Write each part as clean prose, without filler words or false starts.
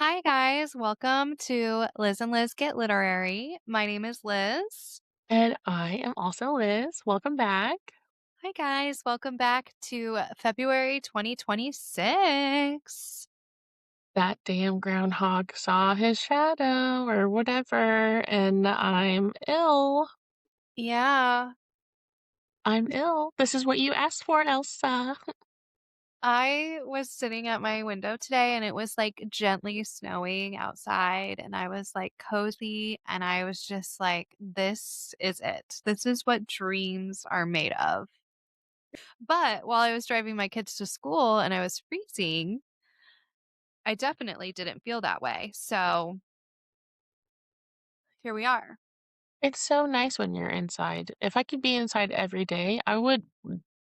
Hi, guys. Welcome to Liz and Liz Get Literary. My name is Liz. And I am also Liz. Welcome back. Hi, guys. Welcome back to February 2026. That damn groundhog saw his shadow or whatever, and I'm ill. Yeah, I'm ill. This is what you asked for, Elsa. I was sitting at my window today and it was like gently snowing outside, and I was like cozy, and I was just like, this is it. This is what dreams are made of. But while I was driving my kids to school and I was freezing, I definitely didn't feel that way. So here we are. It's so nice when you're inside. If I could be inside every day, I would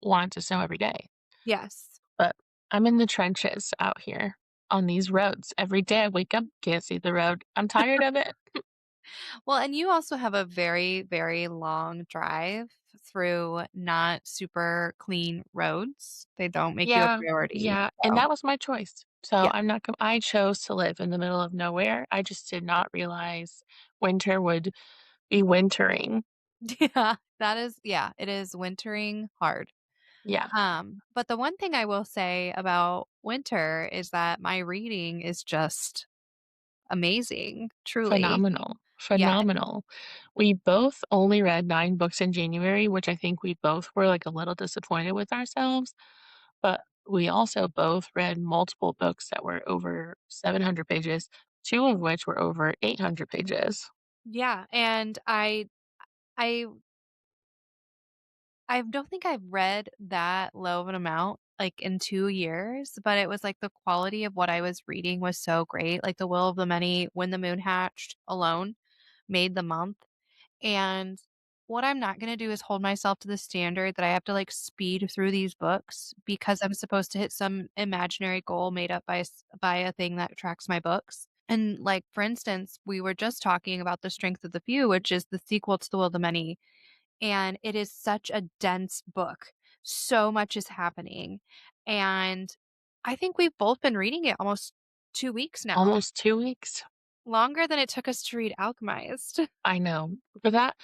want to snow every day. Yes. But I'm in the trenches out here on these roads. Every day I wake up, can't see the road. I'm tired of it. Well, and you also have a very, very long drive through not super clean roads. They don't make you a Yeah, priority. yeah, and So, that was my choice. So yeah. I'm not I chose to live in the middle of nowhere. I just did not realize winter would be wintering. Yeah, yeah, it is wintering hard. Yeah, But the one thing I will say about winter is that my reading is just amazing, truly. phenomenal, Yeah. phenomenal. We both only read 9 books in January, which I think we both were, like, a little disappointed with ourselves, but we also both read multiple books that were over 700 pages, 2 of which were over 800 pages. Yeah, and I I don't think I've read that low of an amount, like, in 2 years, but it was, like, the quality of what I was reading was so great, like, The Will of the Many, When the Moon Hatched alone made the month, and what I'm not gonna do is hold myself to the standard that I have to, like, speed through these books because I'm supposed to hit some imaginary goal made up by a thing that tracks my books, and, like, for instance, we were just talking about The Strength of the Few, which is the sequel to The Will of the Many, and it is such a dense book. So much is happening, and I think we've both been reading it almost 2 weeks now, Almost 2 weeks? longer than it took us to read Alchemized. I know. For that,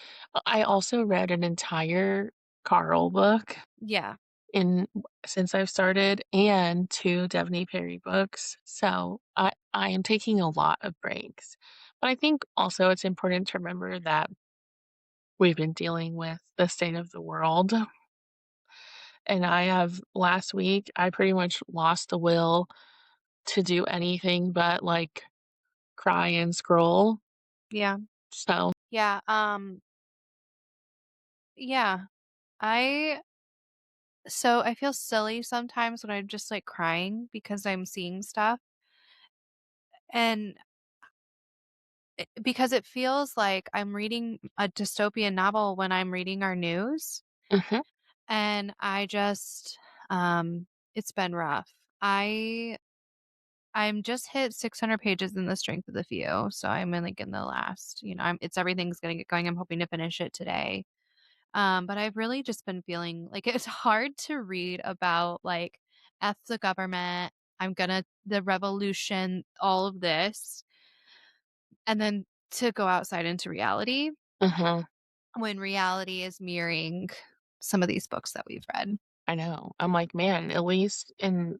I also read an entire Carl book Yeah. in since I've started and 2 Devney Perry books, so I am taking a lot of breaks. But I think also it's important to remember that we've been dealing with the state of the world, and I have last week, I pretty much lost the will to do anything but, like, cry and scroll, Yeah. so Yeah, yeah. I I feel silly sometimes when I'm just, like, crying because I'm seeing stuff, and because it feels like I'm reading a dystopian novel when I'm reading our news. mhm, And I just it's been rough. I I'm just hit 600 pages in The Strength of the Few, so I'm in, like, in the last, it's everything's gonna get going. I'm hoping to finish it today. But I've really just been feeling like it's hard to read about, like, F the government, the revolution, all of this, and then to go outside into reality mhm. when reality is mirroring some of these books that we've read. I know. I'm like, "Man, at least in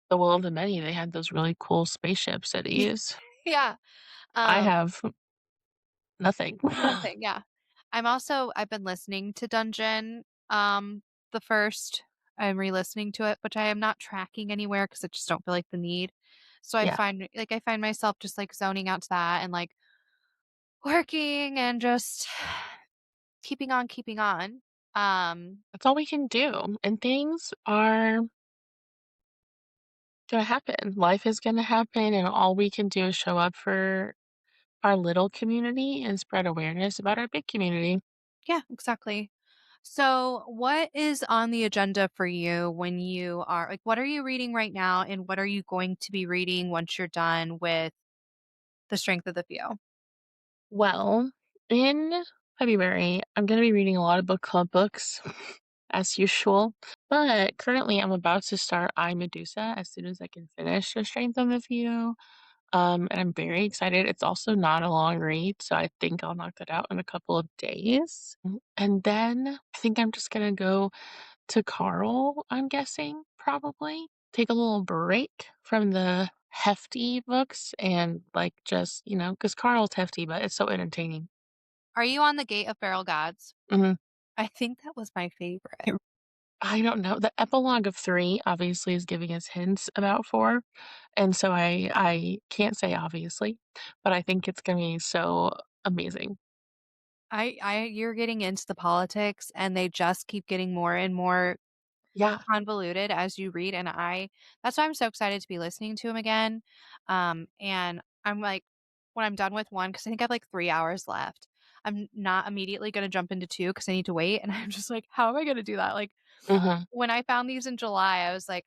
The Will of the Many, they had those really cool spaceship cities. Yeah. I Um, have nothing." Nothing, yeah. I've been listening to Dungeon, the first I'm re-listening to it, which I am not tracking anywhere because I just don't feel like the need. So Yeah, I find myself just, like, zoning out to that and, like, working and just keeping on. Um, that's all we can do, and things are gonna happen. Life is gonna happen, and all we can do is show up for our little community and spread awareness about our big community. yeah, exactly. So, what is on the agenda for you when what are you reading right now, and what are you going to be reading once you're done with The Strength of the Few? Well, in February, I'm gonna be reading a lot of book club books as usual, but currently I'm about to start I, Medusa as soon as I can finish The Strength of a Few. And I'm very excited. It's also not a long read, so I think I'll knock that out in a couple of days. And then I think I'm just gonna go to Carl, I'm guessing, probably. Take a little break from the hefty books and, like, just, because Carl's hefty, but it's so entertaining. Are you on the Gate of Feral Gods? Mhm. I think that was my favorite. I don't know. The epilogue of 3 obviously is giving us hints about 4, and so I can't say obviously, but I think it's gonna be so amazing. I you're getting into the politics and they just keep getting more and more Yeah. convoluted as you read, and I that's why I'm so excited to be listening to him again. And I'm like, when I'm done with 1, because I think I have like 3 hours left, I'm not immediately gonna jump into 2 because I need to wait, and I'm just like, "How am I gonna do that?" Like, Mhm. when I found these in July, I was like,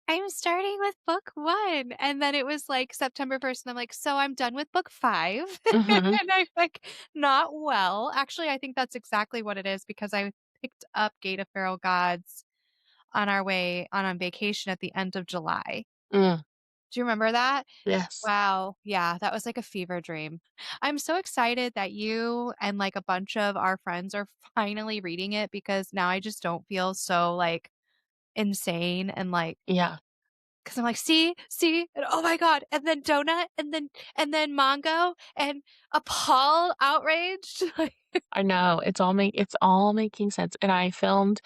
"I'm starting with book 1," and then it was like September 1st, and I'm like, "So I'm done with book 5." Mhm. And I'm like, "Not well." Actually, I think that's exactly what it is because I picked up Gate of Feral Gods on our way on vacation at the end of July. Mm. Do you remember that? Yes. Wow, yeah, that was like a fever dream. I'm so excited that you and, like, a bunch of our friends are finally reading it because now I just don't feel so, like, insane and, like, Yeah. because 'cause I'm like, "See? See? And oh my god, and then Donut, and then Mongo, and a Paul outraged." Like I know. It's all making sense, and I filmed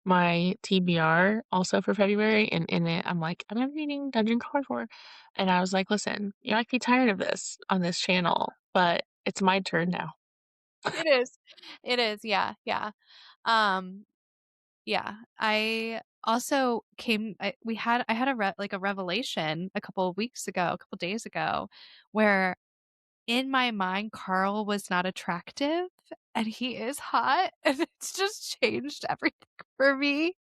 my TBR also for February, and in it, I'm like, "I'm reading Dungeon Card 4," and I was like, "Listen, you might be tired of this on this channel, but it's my turn now." it is. It is, yeah, yeah. Um Yeah, I also I had a revelation a couple of weeks ago, a couple days ago, where in my mind Carl was not attractive and he is hot and it's just changed everything for me.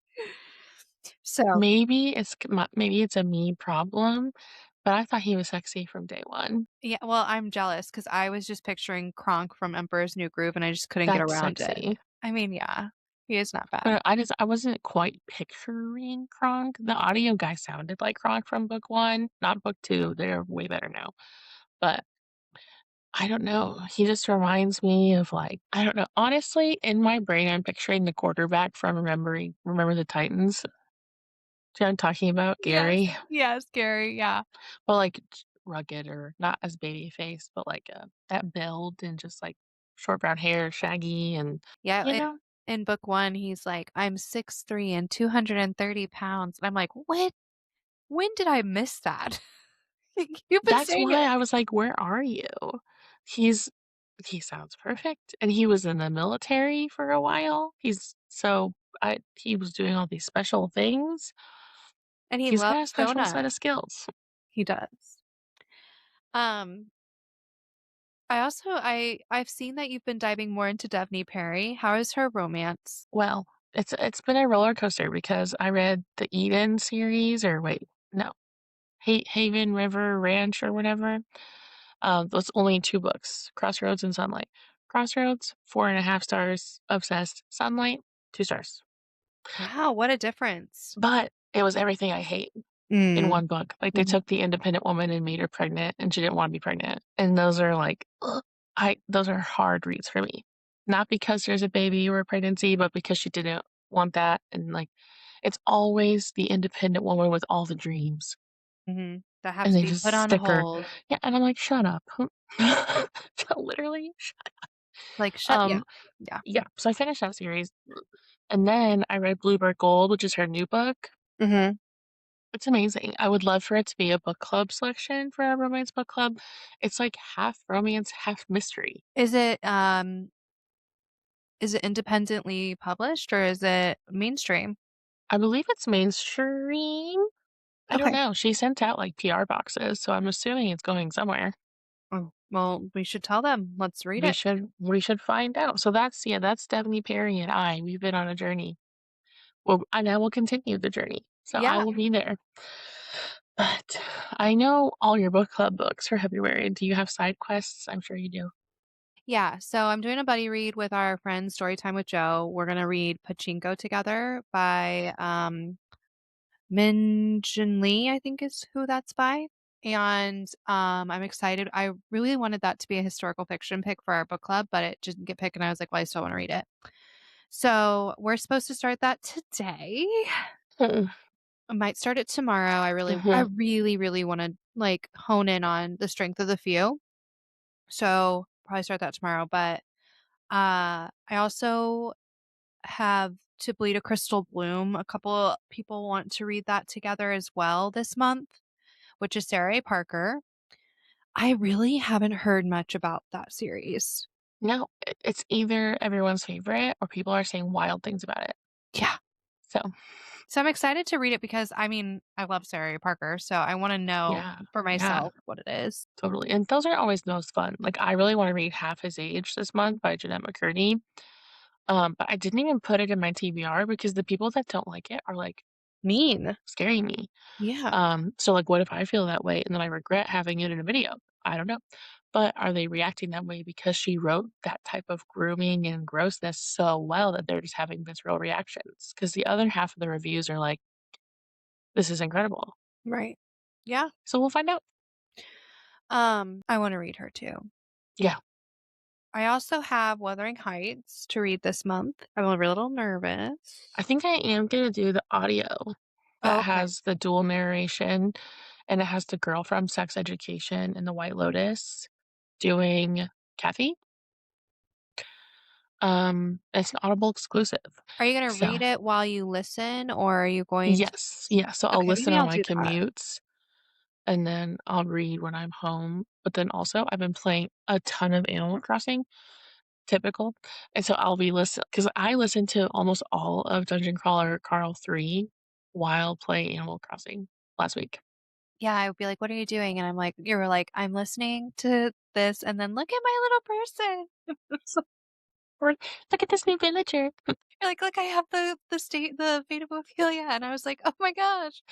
So, Maybe it's a me problem, but I thought he was sexy from day one. yeah, well, I'm jealous because I was just picturing Kronk from Emperor's New Groove and I just couldn't get That's around it. sexy. I mean, yeah, he is not bad. But I wasn't quite picturing Kronk. The audio guy sounded like Kronk from book 1, not book 2, they're way better now. But I don't know, he just reminds me of, like, I don't know. Honestly, in my brain, I'm picturing the quarterback from Remember the Titans? Do you know what I'm talking about? Yes. Gary? Yes, Gary, yeah. Well, like, rugged or not as baby face, but, like, that build and just, like, short brown hair, shaggy, and, Yeah, you know? in book 1, he's like, "I'm 6'3" and 230 pounds." And I'm like, When did I miss that?" You've been That's saying why it. I was like, "Where are you?" He's he sounds perfect, and he was in the military for a while. He was doing all these special things. And he He's got a loves special donut. set of skills. He does. Um, I've seen that you've been diving more into Devney Perry. How is her romance? Well, it's been a roller coaster because I read the Eden series or wait, no, Haven River Ranch or whatever. Those only 2 books, Crossroads and Sunlight. Crossroads, 4.5 stars, obsessed. Sunlight, 2 stars. Wow, what a difference. But it was everything I hate in Mm. one book. Like, they Mhm, took the independent woman and made her pregnant, and she didn't wanna be pregnant, and those are, like, ugh, I those are hard reads for me. Not because there's a baby or a pregnancy, but because she didn't want that, and, like, it's always the independent woman with all the dreams, mhm. That have and to they be just put on stick her. hold. Yeah, and I'm like, "Shut up." Literally. Like, shut yeah. Um, Yeah. yeah, so I finished that series, and then I read Bluebird Gold, which is her new book. Mhm. It's amazing. I would love for it to be a book club selection for our romance book club. It's like half romance, half mystery. Is it, is it independently published or is it mainstream? I believe it's mainstream. I don't Okay. know. She sent out like PR boxes, so I'm assuming it's going somewhere. Oh, well, we should tell them. Let's read it. We should find out. So that's Stephanie Perry and I. We've been on a journey. Well, and I will continue the journey. So I Yeah. will be there. But I know all your book club books for February. Do you have side quests? I'm sure you do. Yeah, so I'm doing a buddy read with our friend Storytime with Joe. We're gonna read Pachinko together by Min Jin Lee, I think is who that's by. and, I'm excited. I really wanted that to be a historical fiction pick for our book club, but it didn't get picked, and I was like, "Well, I still wanna read it." So, we're supposed to start that today. Mm, I might start it tomorrow. I mhm. really, really wanna, like, hone in on The Strength of the Few. So, probably start that tomorrow, but, I also have To Bleed a Crystal Bloom. A couple people want to read that together as well this month, which is Sarah A. Parker. I really haven't heard much about that series. No, it's either everyone's favorite or people are saying wild things about it. Yeah. So, So I'm excited to read it because, I mean, I love Sarah A. Parker, so I wanna know yeah, for yeah, myself what it is. totally, and those are always the most fun. Like, I really wanna read Half His Age this month by Jeanette McCurdy, but I didn't even put it in my TBR because the people that don't like it are, like, Mean. scaring me. Yeah. So, like, what if I feel that way and then I regret having it in a video? I don't know. But are they reacting that way because she wrote that type of grooming and grossness so well that they're just having visceral reactions? Because the other half of the reviews are like, "This is incredible." Right. Yeah. So we'll find out. I wanna read her too. Yeah. I also have Wuthering Heights to read this month. I'm a little I nervous. think I am gonna do the audio Oh, that okay. has the dual narration, and it has the girl from Sex Education and The White Lotus doing Kathy. It's an Audible exclusive. Are you gonna So read it while you listen, or are you going to yes, yeah, so I'll okay, listen maybe on I'll my do that. commutes, and then I'll read when I'm home, but then also I've been playing a ton of Animal Crossing, typical, and so I'll be listen because I listened to almost all of Dungeon Crawler Carl 3 while playing Animal Crossing last week. Yeah, I would be like, "What are you doing?" And I'm like you were like, "I'm listening to this, and then look at my little person." So Or, "Look at this new villager." you're like, "Look, I have the Fate of Ophelia," and I was like, "Oh my gosh."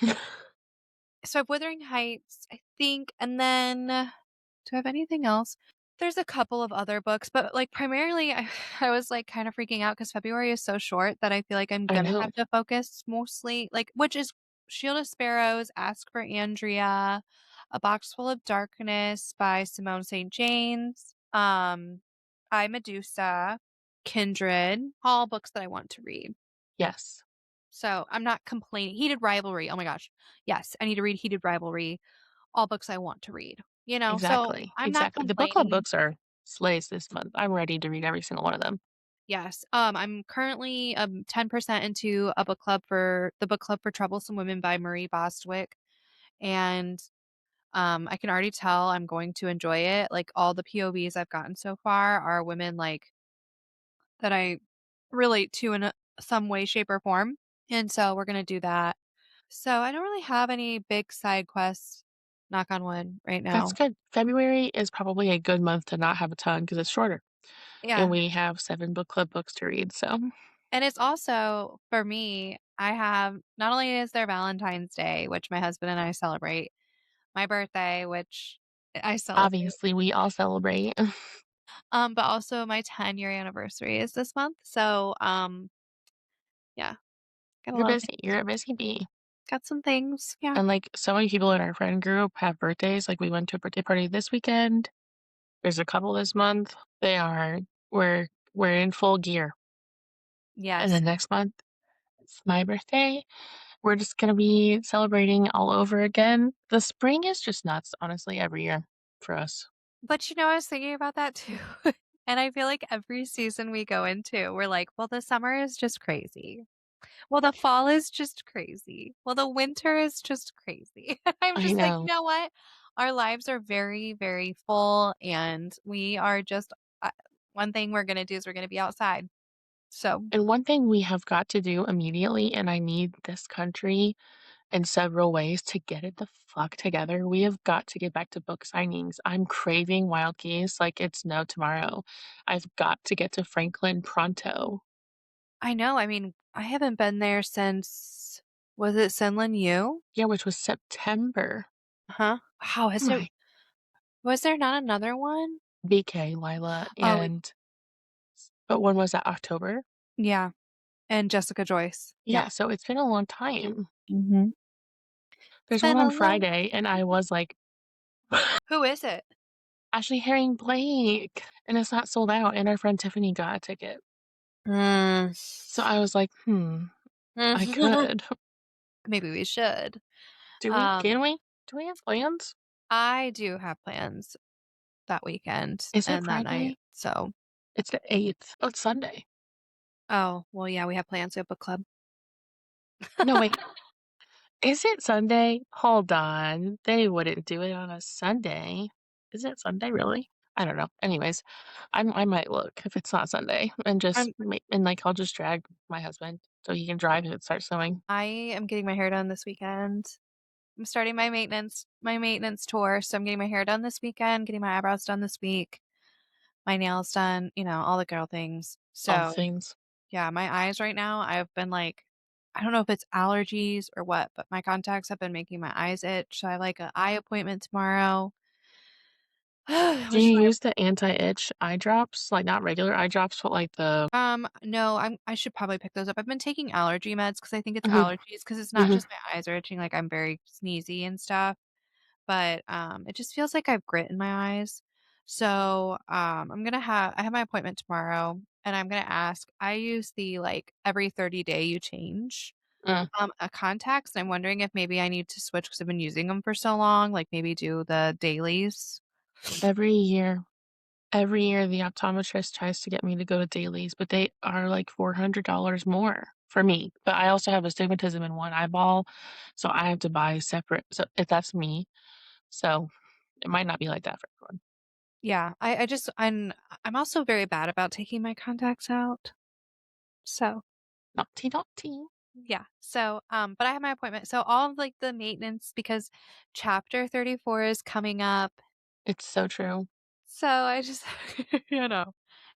So I have Wuthering Heights, I think, and then do I have anything else? There's a couple of other books, but, like, primarily, I was, like, kind of freaking out because February is so short that I feel like I'm I gonna know. have to focus mostly like, which is Shield of Sparrows, Ask for Andrea, A Box Full of Darkness by Simone St. James, I, Medusa, Kindred, all books that I want to read. Yes. So, I'm not complaining. Heated Rivalry, oh my gosh. Yes, I need to read Heated Rivalry, all books I want to read, you know? So, Exactly, I'm not exactly. The book club complaining. books are slays this month. I'm ready to read every single one of them. Yes, I'm currently, 10% into a book club for the Book Club for Troublesome Women by Marie Bostwick, and, I can already tell I'm going to enjoy it, like, all the POVs I've gotten so far are women, like, that I relate to in some way, shape, or form, and so we're gonna do that. So, I don't really have any big side quests, knock on wood, right That's now. good. February is probably a good month to not have a ton because it's shorter, and Yeah. we have 7 book club books to read, so And it's also for me, I have not only is there Valentine's Day, which my husband and I celebrate, my birthday, which I celebrate, obviously we all celebrate. but also my 10-year anniversary is this month. So, yeah, got a You're lot of busy. things. You're a busy bee. Got some things. Yeah. And, like, so many people in our friend group have birthdays, like, we went to a birthday party this weekend. There's a couple this month. They are we're in full gear. And Yes. then next month, it's my birthday. We're just gonna be celebrating all over again. The spring is just nuts, honestly, every year for us. But I was thinking about that too. And I feel like every season we go into, we're like, well, the summer is just crazy. Well, the fall is just crazy. Well, the winter is just crazy. I'm I just like, you know. know what? Our lives are very, very full, and we are just one thing we're gonna do is we're gonna be outside. So And one thing we have got to do immediately, and I need this country in several ways to get it the fuck together. We have got to get back to book signings. I'm craving Wild Geese like it's no tomorrow. I've got to get to Franklin pronto. I know. I mean, I haven't been there since was it Sinlin U? Yeah, which was September. Huh? Wow, Oh my was there not another one? BK, Lila, Oh, and but when was that? October? yeah. And Jessica Joyce. Yeah. Yeah, so it's been a long time. Mhm. It's There's one been a on long Friday, and I was like, Who is it? Ashley Herring Blake, and it's not sold out, and our friend Tiffany got a ticket. Mm. So I was like, I could. Maybe we should. Do we? Um, Can we? Do we have plans? I do have plans that weekend Is it and that night. Friday? So, It's the 8th. Oh, it's Sunday. oh, well, yeah, we have plans. We have book club. No, wait. Is it Sunday? Hold on. They wouldn't do it on a Sunday. Is it Sunday, really? I don't know. Anyways, I might look if it's not Sunday and just I'm and like I'll just drag my husband so he can drive if it starts snowing. I am getting my hair done this weekend. I'm starting my maintenance tour, so I'm getting my hair done this weekend, getting my eyebrows done this week, my nails done, all the girl things. All the So, things. yeah, my eyes right now, I've been like I don't know if it's allergies or what, but my contacts have been making my eyes itch. So I have like an eye appointment tomorrow. Do Which you use the anti-itch eye drops? Like not regular eye drops, but like the no, I should probably pick those up. I've been taking allergy meds because I think it's Mhm, allergies because it's not mhm. just my eyes are itching, like I'm very sneezy and stuff. But it just feels like I've grit in my eyes. So I have my appointment tomorrow and I'm gonna ask. I use the like every 30 day you change Mm. a contacts. And I'm wondering if maybe I need to switch because I've been using them for so long, like maybe do the dailies. Every year. Every year, the optometrist tries to get me to go to dailies, but they are like $400 more for me. But I also have astigmatism in one eyeball, so I have to buy separate. So if that's me, so it might not be like that for everyone. Yeah, I'm also very bad about taking my contacts out. So, Naughty, naughty. yeah. So, but I have my appointment. So all of like the maintenance because chapter 34 is coming up. It's so true. So I just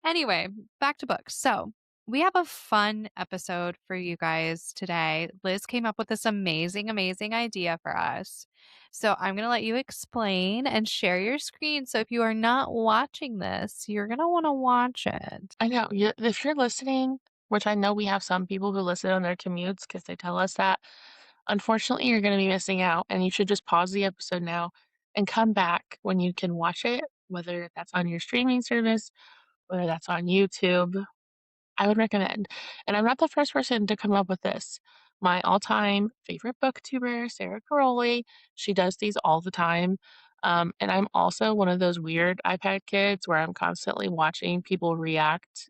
Anyway, back to books. So, we have a fun episode for you guys today. Liz came up with this amazing, amazing idea for us. So, I'm going to let you explain and share your screen. So, if you are not watching this, you're going to want to watch it. I know. If you're listening, which I know we have some people who listen on their commutes because they tell us that, unfortunately, you're going to be missing out, and you should just pause the episode now and come back when you can watch it, whether that's on your streaming service, whether that's on YouTube. I would recommend. And I'm not the first person to come up with this. My all-time favorite booktuber, Sarah Caroli, she does these all the time. And I'm also one of those weird iPad kids where I'm constantly watching people react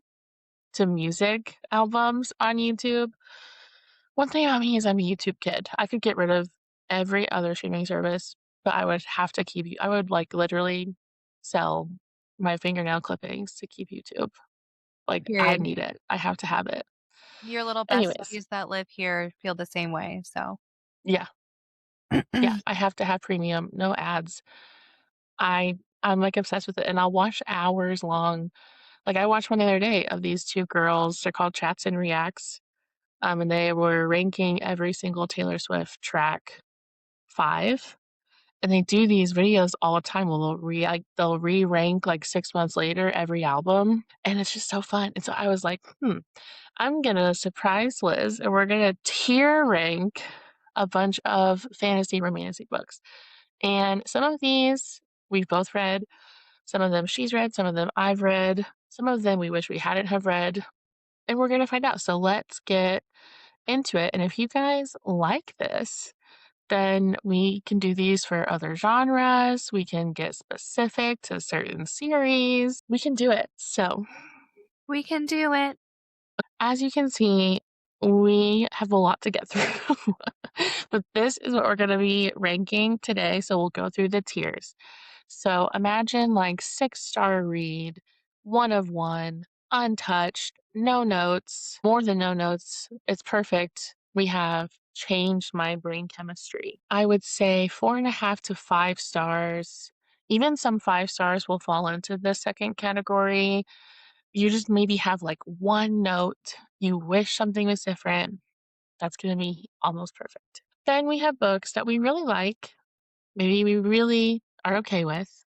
to music albums on YouTube. One thing about me is I'm a YouTube kid. I could get rid of every other streaming service, but I would have to keep I would like literally sell my fingernail clippings to keep YouTube. Like, I Period. need it. I have to have it. Your little best Anyways, buddies that live here feel the same way. So, yeah, yeah, I have to have premium, no ads. I'm, like, obsessed with it, and I'll watch hours long. Like, I watched one the other day of these 2 girls, they're called Chats and Reacts, and they were ranking every single Taylor Swift track 5, and they do these videos all the time where they'll re-rank, like, 6 months later every album, and it's just so fun, and so I was like, I'm gonna surprise Liz, and we're gonna tier rank a bunch of fantasy romantic books. And some of these we've both read, some of them she's read, some of them I've read, some of them we wish we hadn't have read, and we're gonna find out. So let's get into it. And if you guys like this, then we can do these for other genres. We can get specific to certain series. We can do it. So we can do it. as you can see, we have a lot to get through, but this is what we're going to be ranking today. So we'll go through the tiers. So imagine like 6-star read, one of one, untouched, no notes, more than no notes. It's perfect. We have changed my brain chemistry. I would say 4.5 to 5 stars. Even some 5 stars will fall into the second category. You just maybe have like one note, you wish something was different. That's gonna be almost perfect. Then we have books that we really like, maybe we really are okay with.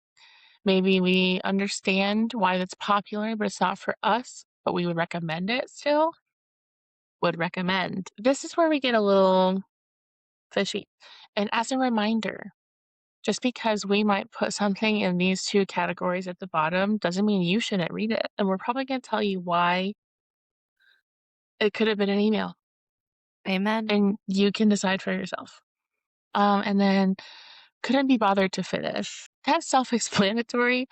Maybe we understand why that's popular, but it's not for us, but we would recommend it still. Would recommend. This is where we get a little fishy. And as a reminder, Just because we might put something in these 2 categories at the bottom doesn't mean you shouldn't read it, and we're probably gonna tell you why it could have been an email, Amen. and you can decide for yourself. And then couldn't be bothered to finish. That's self-explanatory,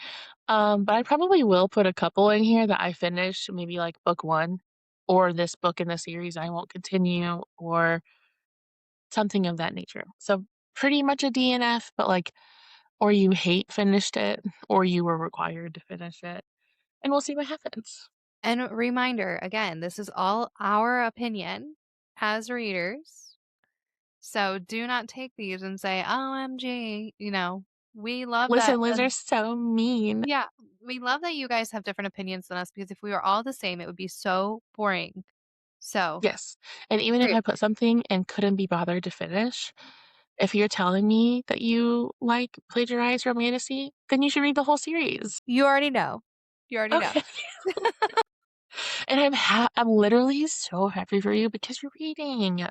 but I probably will put a couple in here that I finished, maybe like book 1 or this book in the series I won't continue or something of that nature. So pretty much a DNF, but like or you hate finished it or you were required to finish it, and we'll see what happens. And a reminder, again, this is all our opinion as readers. So do not take these and say, OMG, we love that. Listen, Liz are so mean. Yeah, we love that you guys have different opinions than us because if we were all the same, it would be so boring. So, Yes, and even if great. I put something and couldn't be bothered to finish, if you're telling me that you, like, plagiarize Romantasy, then you should read the whole series. You already know. You already know. Okay. And I'm literally so happy for you because you're reading.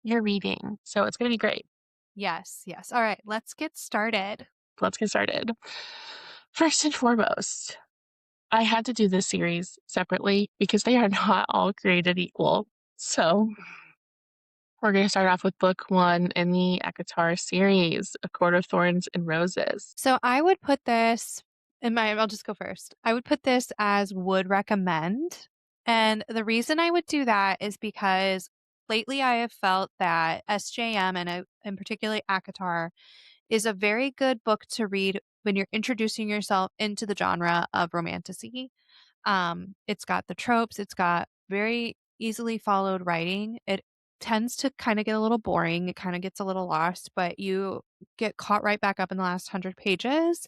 You're reading, so it's gonna be great. Yes, yes. All right, let's get started. Let's get started. First and foremost, I had to do this series separately because they are not all created equal. So, we're gonna start off with book 1 in the ACOTAR series, A Court of Thorns and Roses. So I would put this I'll just go first. I would put this as would recommend. And the reason I would do that is because lately I have felt that SJM and particularly ACOTAR is a very good book to read when you're introducing yourself into the genre of romantasy. It's got the tropes, it's got very easily followed writing. It tends to kind of get a little boring, it kind of gets a little lost, but you get caught right back up in the last 100 pages.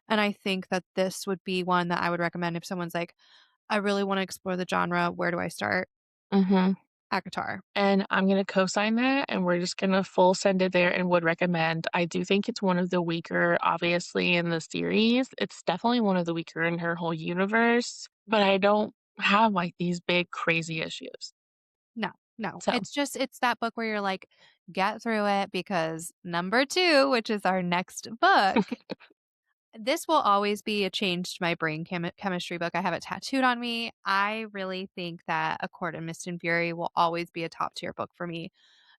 And I think that this would be one that I would recommend if someone's like, I really want to explore the genre. Where do I start? Mhm. ACOTAR. And I'm gonna co-sign that, and we're just gonna full send it there and would recommend. I do think it's one of the weaker, obviously, in the series. It's definitely one of the weaker in her whole universe, but I don't have, like, these big crazy issues. No, no. So It's that book where you're like, get through it because number two, which is our next book, this will always be a changed my brain chemistry book. I have it tattooed on me. I really think that A Court in Mist and Fury will always be a top tier book for me.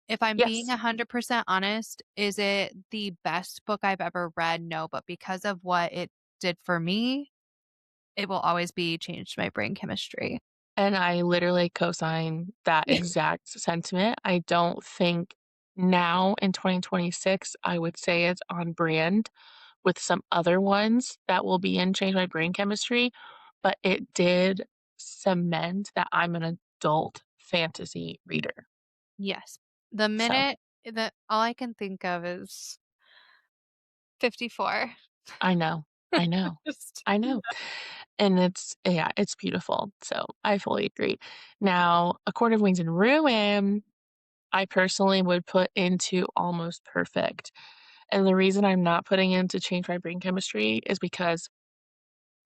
If I'm being yes, 100% honest, is it the best book I've ever read? No, but because of what it did for me, it will always be changed my brain chemistry. and I literally co-sign that exact sentiment. I don't think now in 2026, I would say it's on brand with some other ones that will be in Change My Brain Chemistry, but it did cement that I'm an adult fantasy reader. Yes. The So, minute that all I can think of is 54. I know, I know, Just I know, and it's yeah, it's beautiful, so I fully agree. Now, A Court of Wings and Ruin, I personally would put into Almost Perfect, and the reason I'm not putting into Change My Brain Chemistry is because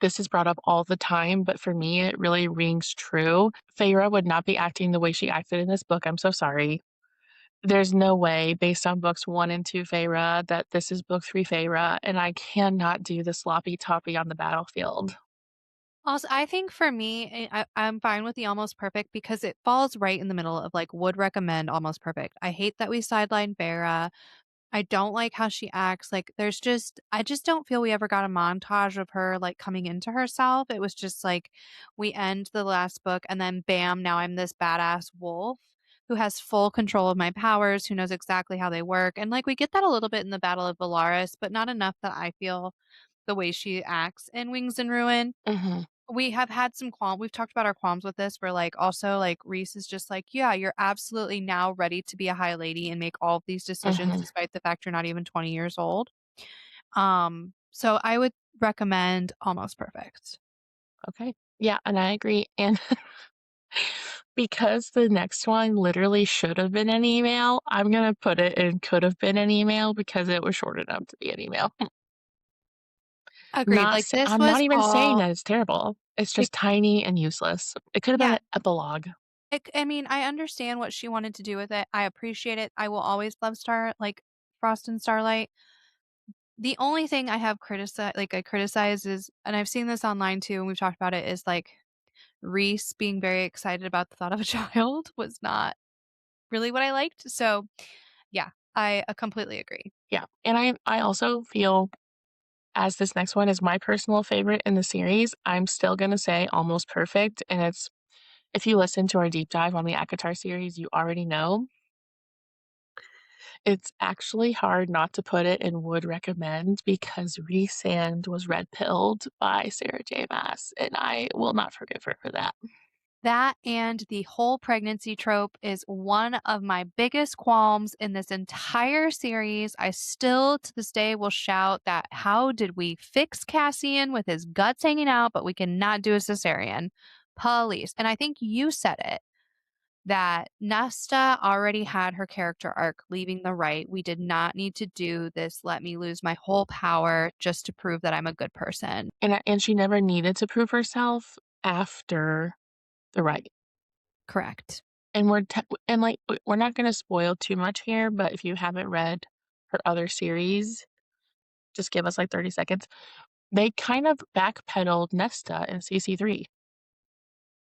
this is brought up all the time, but for me, it really rings true. Feyre would not be acting the way she acted in this book, I'm so sorry. There's no way, based on books 1 and 2 Feyre, that this is book 3 Feyre, and I cannot do the sloppy toppy on the battlefield. Also, I think for me, I'm fine with the Almost Perfect because it falls right in the middle of, like, would recommend Almost Perfect. I hate that we sidelined Vera. I don't like how she acts, like, I just don't feel we ever got a montage of her, like, coming into herself. It was just like, we end the last book and then bam, now I'm this badass wolf who has full control of my powers, who knows exactly how they work, and, like, we get that a little bit in the Battle of Valaris, but not enough that I feel the way she acts in Wings and Ruin. Mhm, We have had some we've talked about our qualms with this where, like, also, like, Reese is just like, "Yeah, you're absolutely now ready to be a high lady and make all of these decisions mhm, despite the fact you're not even 20 years old." So I would recommend Almost Perfect. okay. Yeah, and I agree, and because the next one literally should have been an email, I'm gonna put it in could have been an email because it was short enough to be an email. Agreed, Not like, sa this I'm not was even saying all that it's terrible. It's it just tiny and useless. It could have been yeah, an epilogue. I mean, I understand what she wanted to do with it, I appreciate it, I will always love Frost and Starlight, The only thing I have criticized, like, I criticize is, and I've seen this online too, and we've talked about it, is, like, Reese being very excited about the thought of a child was not really what I liked. So, yeah, I, completely agree. Yeah, and I also feel as this next one is my personal favorite in the series, I'm still gonna say Almost Perfect, and it's if you listen to our deep dive on the ACOTAR series, you already know. It's actually hard not to put it in would recommend because Rhysand was red pilled by Sarah J. Maas, and I will not forgive her for that. That and the whole pregnancy trope is one of my biggest qualms in this entire series. I still, to this day, will shout that how did we fix Cassian with his guts hanging out, but we cannot do a cesarean? Police. And I think you said it, that Nesta already had her character arc leaving the right. We did not need to do this, let me lose my whole power just to prove that I'm a good person. And she never needed to prove herself after the right. Correct. And we're not gonna spoil too much here, but if you haven't read her other series, just give us, like, 30 seconds. They kind of backpedaled Nesta in CC3,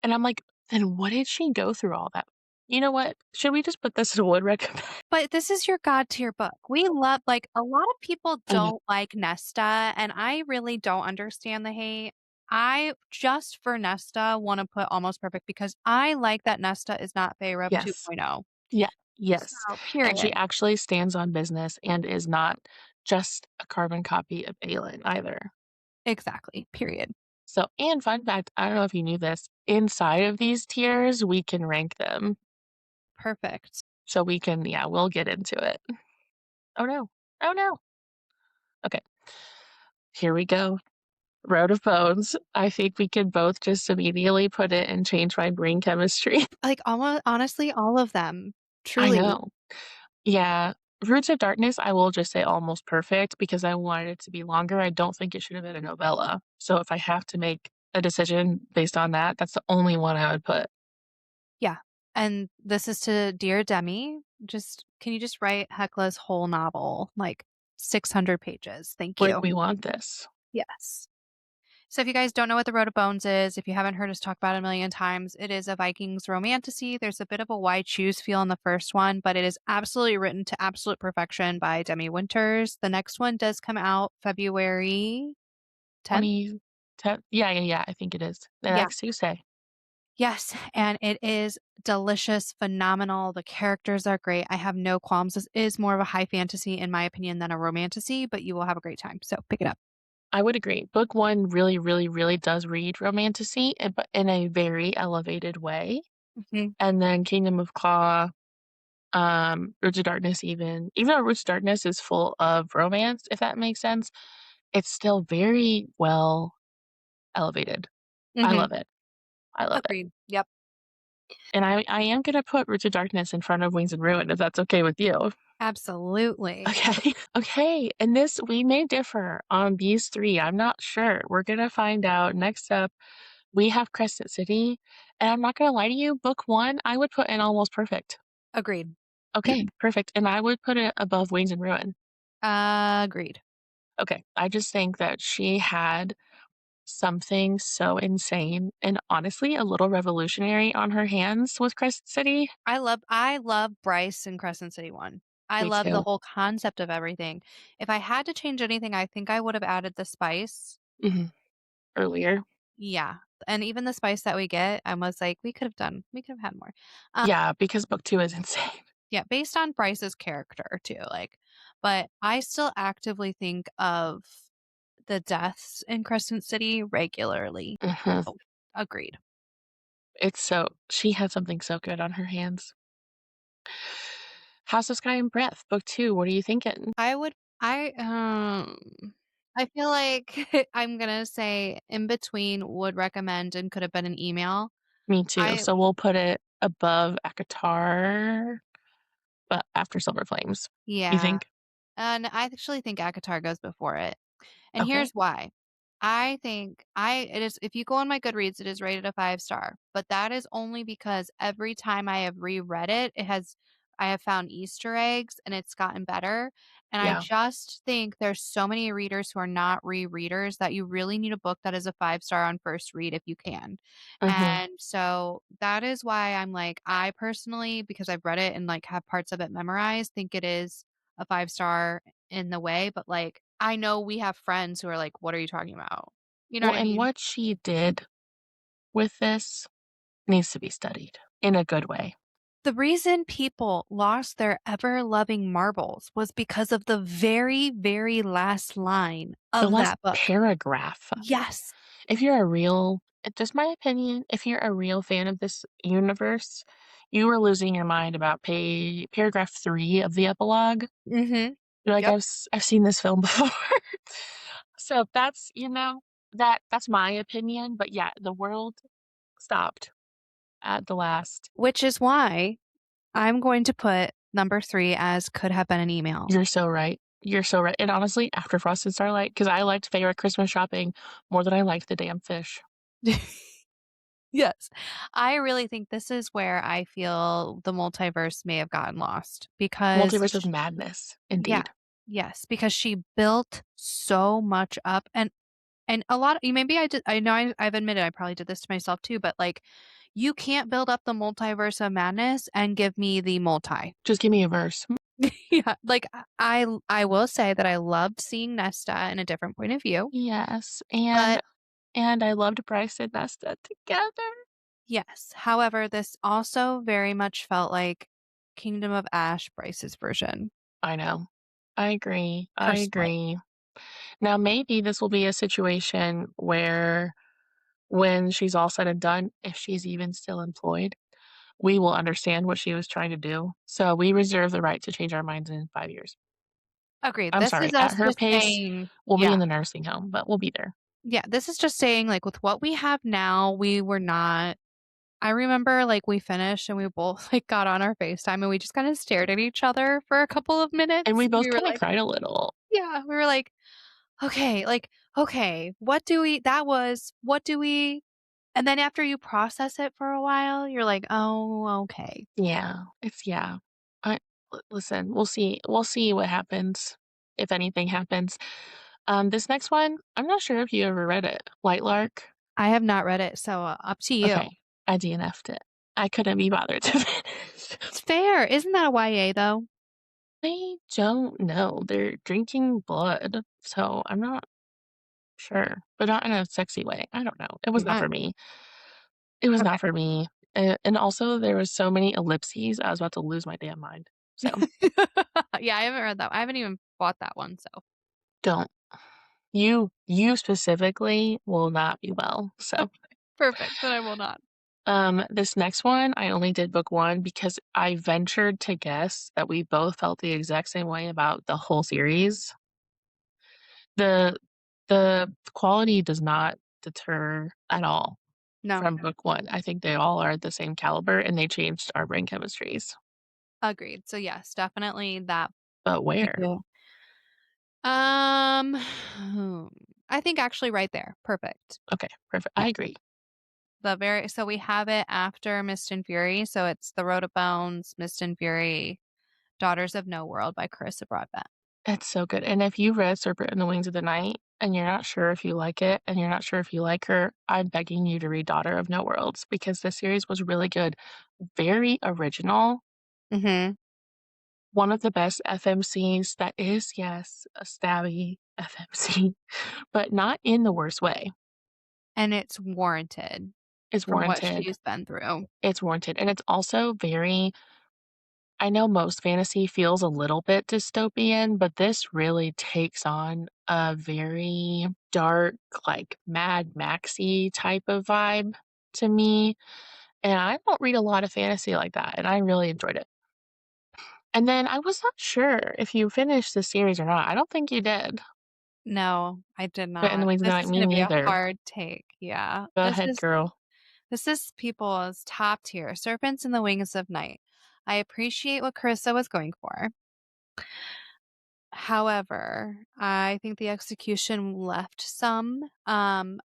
and I'm like, "Then what did she go through all that?" You know what? Should we just put this as a would recommend? But this is your god tier book. We love, like, a lot of people I know. don't like Nesta, and I really don't understand the hate. I, just for Nesta, wanna put Almost Perfect because I like that Nesta is not Feyre Yes. 2.0. Yeah. So, Yes. And she period. actually stands on business and is not just a carbon copy of Aelin either. Exactly, period. So and fun fact, I don't know if you knew this, inside of these tiers, we can rank them. Perfect. So we can yeah, we'll get into it. Oh, no. Oh, no. Okay, here we go. Road of Bones. I think we can both just immediately put it and change my brain chemistry. Like, almo honestly, all of them. I Truly. know. Yeah. Roots of Darkness, I will just say almost perfect because I wanted it to be longer. I don't think it should have been a novella. So if I have to make a decision based on that, that's the only one I would put. Yeah. And this is to Dear Demi. Just, can you just write Hecla's whole novel, like 600 pages? Thank Where do you. we want this? Yes. So if you guys don't know what the Road of Bones is, if you haven't heard us talk about it a million times, it is a Vikings romantasy. There's a bit of a why choose feel in the first one, but it is absolutely written to absolute perfection by Demi Winters. The next one does come out February 10th. 20 yeah, yeah, yeah, I think it is. The Yeah. next Tuesday. Yes, and it is delicious, phenomenal. The characters are great. I have no qualms. This is more of a high fantasy, in my opinion, than a romantasy, but you will have a great time. So pick it up. I would agree. Book 1 really, really, really does read Romantasy, but in a very elevated way. Mhm. And then Kingdom of Claw, Roots of Darkness even though Roots of Darkness is full of romance, if that makes sense, it's still very well elevated. I Mhm. love it. I love it. Agreed. Yep. And I am gonna put Roots of Darkness in front of Wings and Ruin, if that's okay with you. Absolutely. Okay. Okay, and this we may differ on these 3, I'm not sure. We're gonna find out. Next up, we have Crescent City, and I'm not gonna lie to you, book 1, I would put in Almost Perfect. Agreed. Okay, perfect, and I would put it above Wings and Ruin. Agreed. Okay, I just think that she had something so insane and honestly a little revolutionary on her hands with Crescent City. I love Bryce and Crescent City 1. I Me love the too. whole concept of everything. If I had to change anything, I think I would have added the spice. Mhm. Earlier. Yeah, and even the spice that we get, I was like, we could have had more. Yeah, because book 2 is insane. Yeah, based on Bryce's character too, like, but I still actively think of the deaths in Crescent City regularly. Mhm. Oh, agreed. It's so she had something so good on her hands. House of Sky and Breath, book 2, what are you thinking? I would I feel like I'm gonna say in between would recommend and could have been an email. Me too, I so we'll put it above ACOTAR, but after Silver Flames. You Yeah, think? and I actually think ACOTAR goes before it. And here's Okay. why. I think I it is, if you go on my Goodreads, it is rated a 5 star, but that is only because every time I have reread it, I have found Easter eggs and it's gotten better. And I Yeah. just think there's so many readers who are not rereaders that you really need a book that is a 5 star on first read if you can. Mhm. And so that is why I'm like, I personally, because I've read it and like have parts of it memorized, think it is a 5 star in the way. But like, I know we have friends who are like, what are you talking about? You know Well, what I and mean? what she did with this needs to be studied in a good way. The reason people lost their ever loving marbles was because of the very, very last line The of last that book. paragraph. Yes. If you're a real just my opinion, if you're a real fan of this universe, you were losing your mind about paragraph 3 of the epilogue. Mhm. You're like, Yep. I've seen this film before." So that's, that's my opinion, but yeah, the world stopped at the last. Which is why I'm going to put number 3 as could have been an email. You're so right. You're so right, and honestly, after Frost and Starlight, because I liked favorite Christmas shopping more than I liked the damn fish. Yes. I really think this is where I feel the multiverse may have gotten lost because Multiverse of Madness, yeah. indeed. Yes, because she built so much up and a lot maybe I know I've admitted I probably did this to myself too, but, like, you can't build up the multiverse of madness and give me the multi. Just give me a verse. Yeah, like, I will say that I loved seeing Nesta in a different point of view, Yes, but and I loved Bryce and Nesta together. yes, however, this also very much felt like Kingdom of Ash Bryce's version, I know. I agree, I personally. agree. Now maybe this will be a situation where when she's all said and done, if she's even still employed, we will understand what she was trying to do. So we reserve the right to change our minds in 5 years. Agreed, I'm this sorry, is at us her just pace, saying we'll be yeah. in the nursing home, but we'll be there. Yeah, this is just saying, like, with what we have now, we were not I remember, like, we finished and we both, like, got on our FaceTime and we just kinda stared at each other for a couple of And minutes. we both We were kinda like cried a little. yeah, we were like, "Okay, what do we that was what do we" and then after you process it for a while, you're like, "Oh, okay." Yeah, yeah. I listen, we'll see what happens, if anything happens. This next one, I'm not sure if you ever read it, White Lark? I have not read it, so, up to you. Okay, I DNF'd it. I couldn't be bothered to finish. It's fair. Isn't that a YA, though? I don't know, they're drinking blood, so I'm not sure, but not in a sexy way. I don't know. It was not Yeah, for me. It was not okay. for me, and also there was so many ellipses, I was about to lose my damn mind. So, Yeah, I haven't read that I haven't even bought that one, so don't. You specifically will not be well, so. perfect, then I will not. This next one, I only did book 1 because I ventured to guess that we both felt the exact same way about the whole series. The the quality does not deter at all No, from book 1. I think they all are the same caliber, and they changed our brain chemistries. agreed. So, yes, definitely that But where? particular Um, I think actually right there. Perfect. Okay, perfect. I Yeah. agree. The very so we have it after Mist and Fury, so it's The Road of Bones, Mist and Fury, Daughters of No World by Carissa Broadbent. It's so good, and if you read Serpent and the Wings of the Night, and you're not sure if you like it, and you're not sure if you like her, I'm begging you to read Daughter of No Worlds because this series was really good. Very original, Mhm. one of the best FMCs that is, yes, a stabby FMC, but not in the worst way. And it's warranted It's from what warranted. she's been through. It's warranted, and it's also very I know most fantasy feels a little bit dystopian, but this really takes on a very dark, like, Mad Maxy type of vibe to me, and I don't read a lot of fantasy like that, and I really enjoyed it. And then I was not sure if you finished the series or not. I don't think you did. No, I did But in the not. Wings of the This Night, is me gonna be a neither. hard take. Yeah. Go ahead, girl. This is people's top tier, Serpents in the Wings of Night. I appreciate what Carissa was going for. However, I think the execution left some, and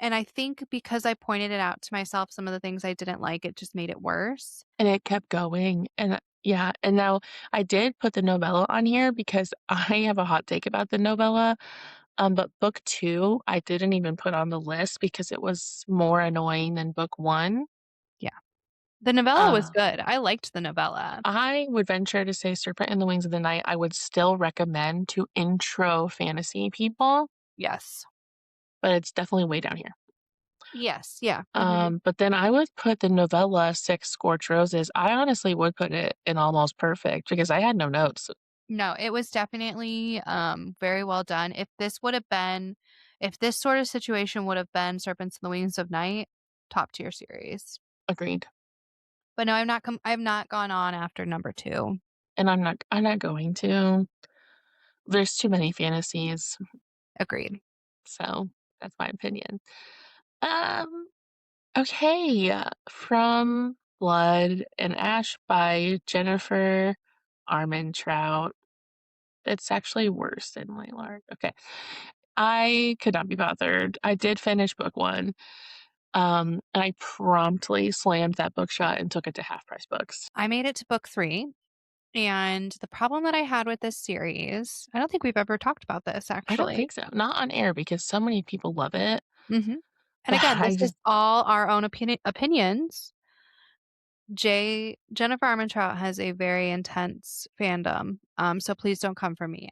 I think because I pointed it out to myself, some of the things I didn't like, it just made it worse. And it kept going, and Yeah, and now I did put the novella on here because I have a hot take about the novella, but book 2, I didn't even put on the list because it was more annoying than book 1. Yeah. The novella was Uh, good. I liked the novella. I would venture to say Serpent and the Wings of the Night, I would still recommend to intro fantasy people, Yes. but it's definitely way down here. Yes, yeah, mhm. But then I would put the novella Six Scorched Roses. I honestly would put it in almost perfect because I had no notes. No, it was definitely, very well done. If this sort of situation would have been Serpents and the Wings of Night, top tier series. Agreed. But no, I've not gone on after number 2. And I'm not going to. There's too many fantasies, Agreed. so that's my opinion. Um, okay, From Blood and Ash by Jennifer Armentrout. It's actually worse than Laylark. Okay. I could not be bothered. I did finish book 1, and I promptly slammed that book shut and took it to Half Price Books. I made it to book 3, and the problem that I had with this series I don't think we've ever talked about this, I don't actually. think so. Not on air because so many people love it, Mhm. And but again, I this is just all our own opinions. Jennifer Armentrout has a very intense fandom, so please don't come for me.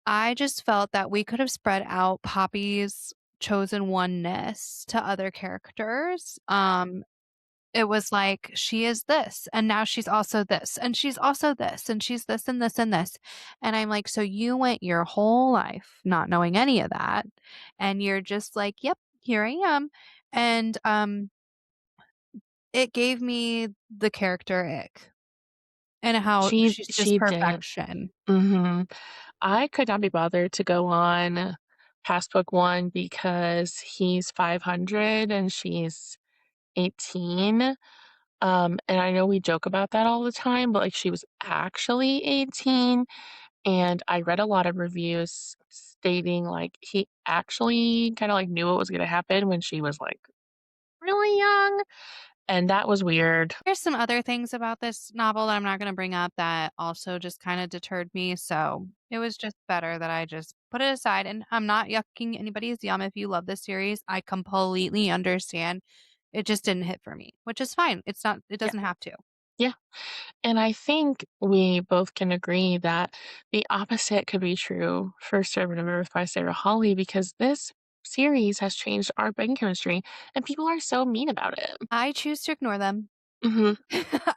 I just felt that we could have spread out Poppy's chosen oneness to other characters. It was like, she is this, and now she's also this, and she's also this, and she's this and this and this. And I'm like, so you went your whole life not knowing any of that, and you're just like, yep, here I am. And it gave me the character ick and how she's just she did. perfection. Mhm. I could not be bothered to go on past book 1 because he's 500 and she's 18. And I know we joke about that all the time, but, like, she was actually 18, and I read a lot of reviews stating, like, he actually kinda, like, knew what was gonna happen when she was, like, really young, and that was weird. There's some other things about this novel that I'm not gonna bring up that also just kinda deterred me, so it was just better that I just put it aside, and I'm not yucking anybody's yum if you love this series, I completely understand. It just didn't hit for me, which is fine. It Yeah, doesn't have to. yeah, and I think we both can agree that the opposite could be true for Servant of Earth by Sarah Hawley because this series has changed our brain chemistry, and people are so mean about it. I choose to ignore them. Mhm.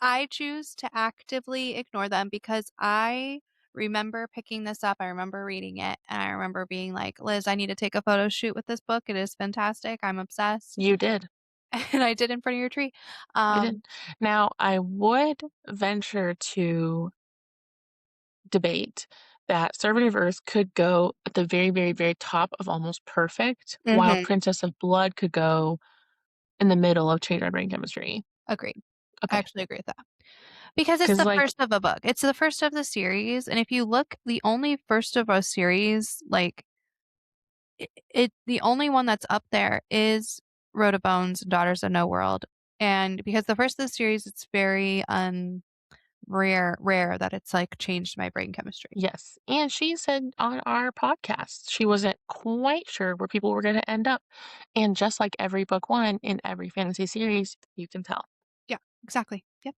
I choose to actively ignore them because I remember picking this up. I remember reading it, and I remember being like, "Liz, I need to take a photo shoot with this book. It is fantastic. I'm obsessed." You did. And I did in front of your tree. You Um, did. Now, I would venture to debate that Servant of Earth could go at the very, very, very top of almost perfect, while mhm, Princess of Blood could go in the middle of Change Our Brain Chemistry. agreed. I Okay, actually agree with that. Because it's because the like, first of a book. It's the first of the series, and if you look, the only first of a series, like, the only one that's up there is Rhoda Bones' Daughters of No World, and because the first of the series, it's very, rare that it's, like, changed my brain chemistry. yes, and she said on our podcast, she wasn't quite sure where people were gonna end up, and just like every book 1 in every fantasy series, you can tell, Yeah, exactly. Yep.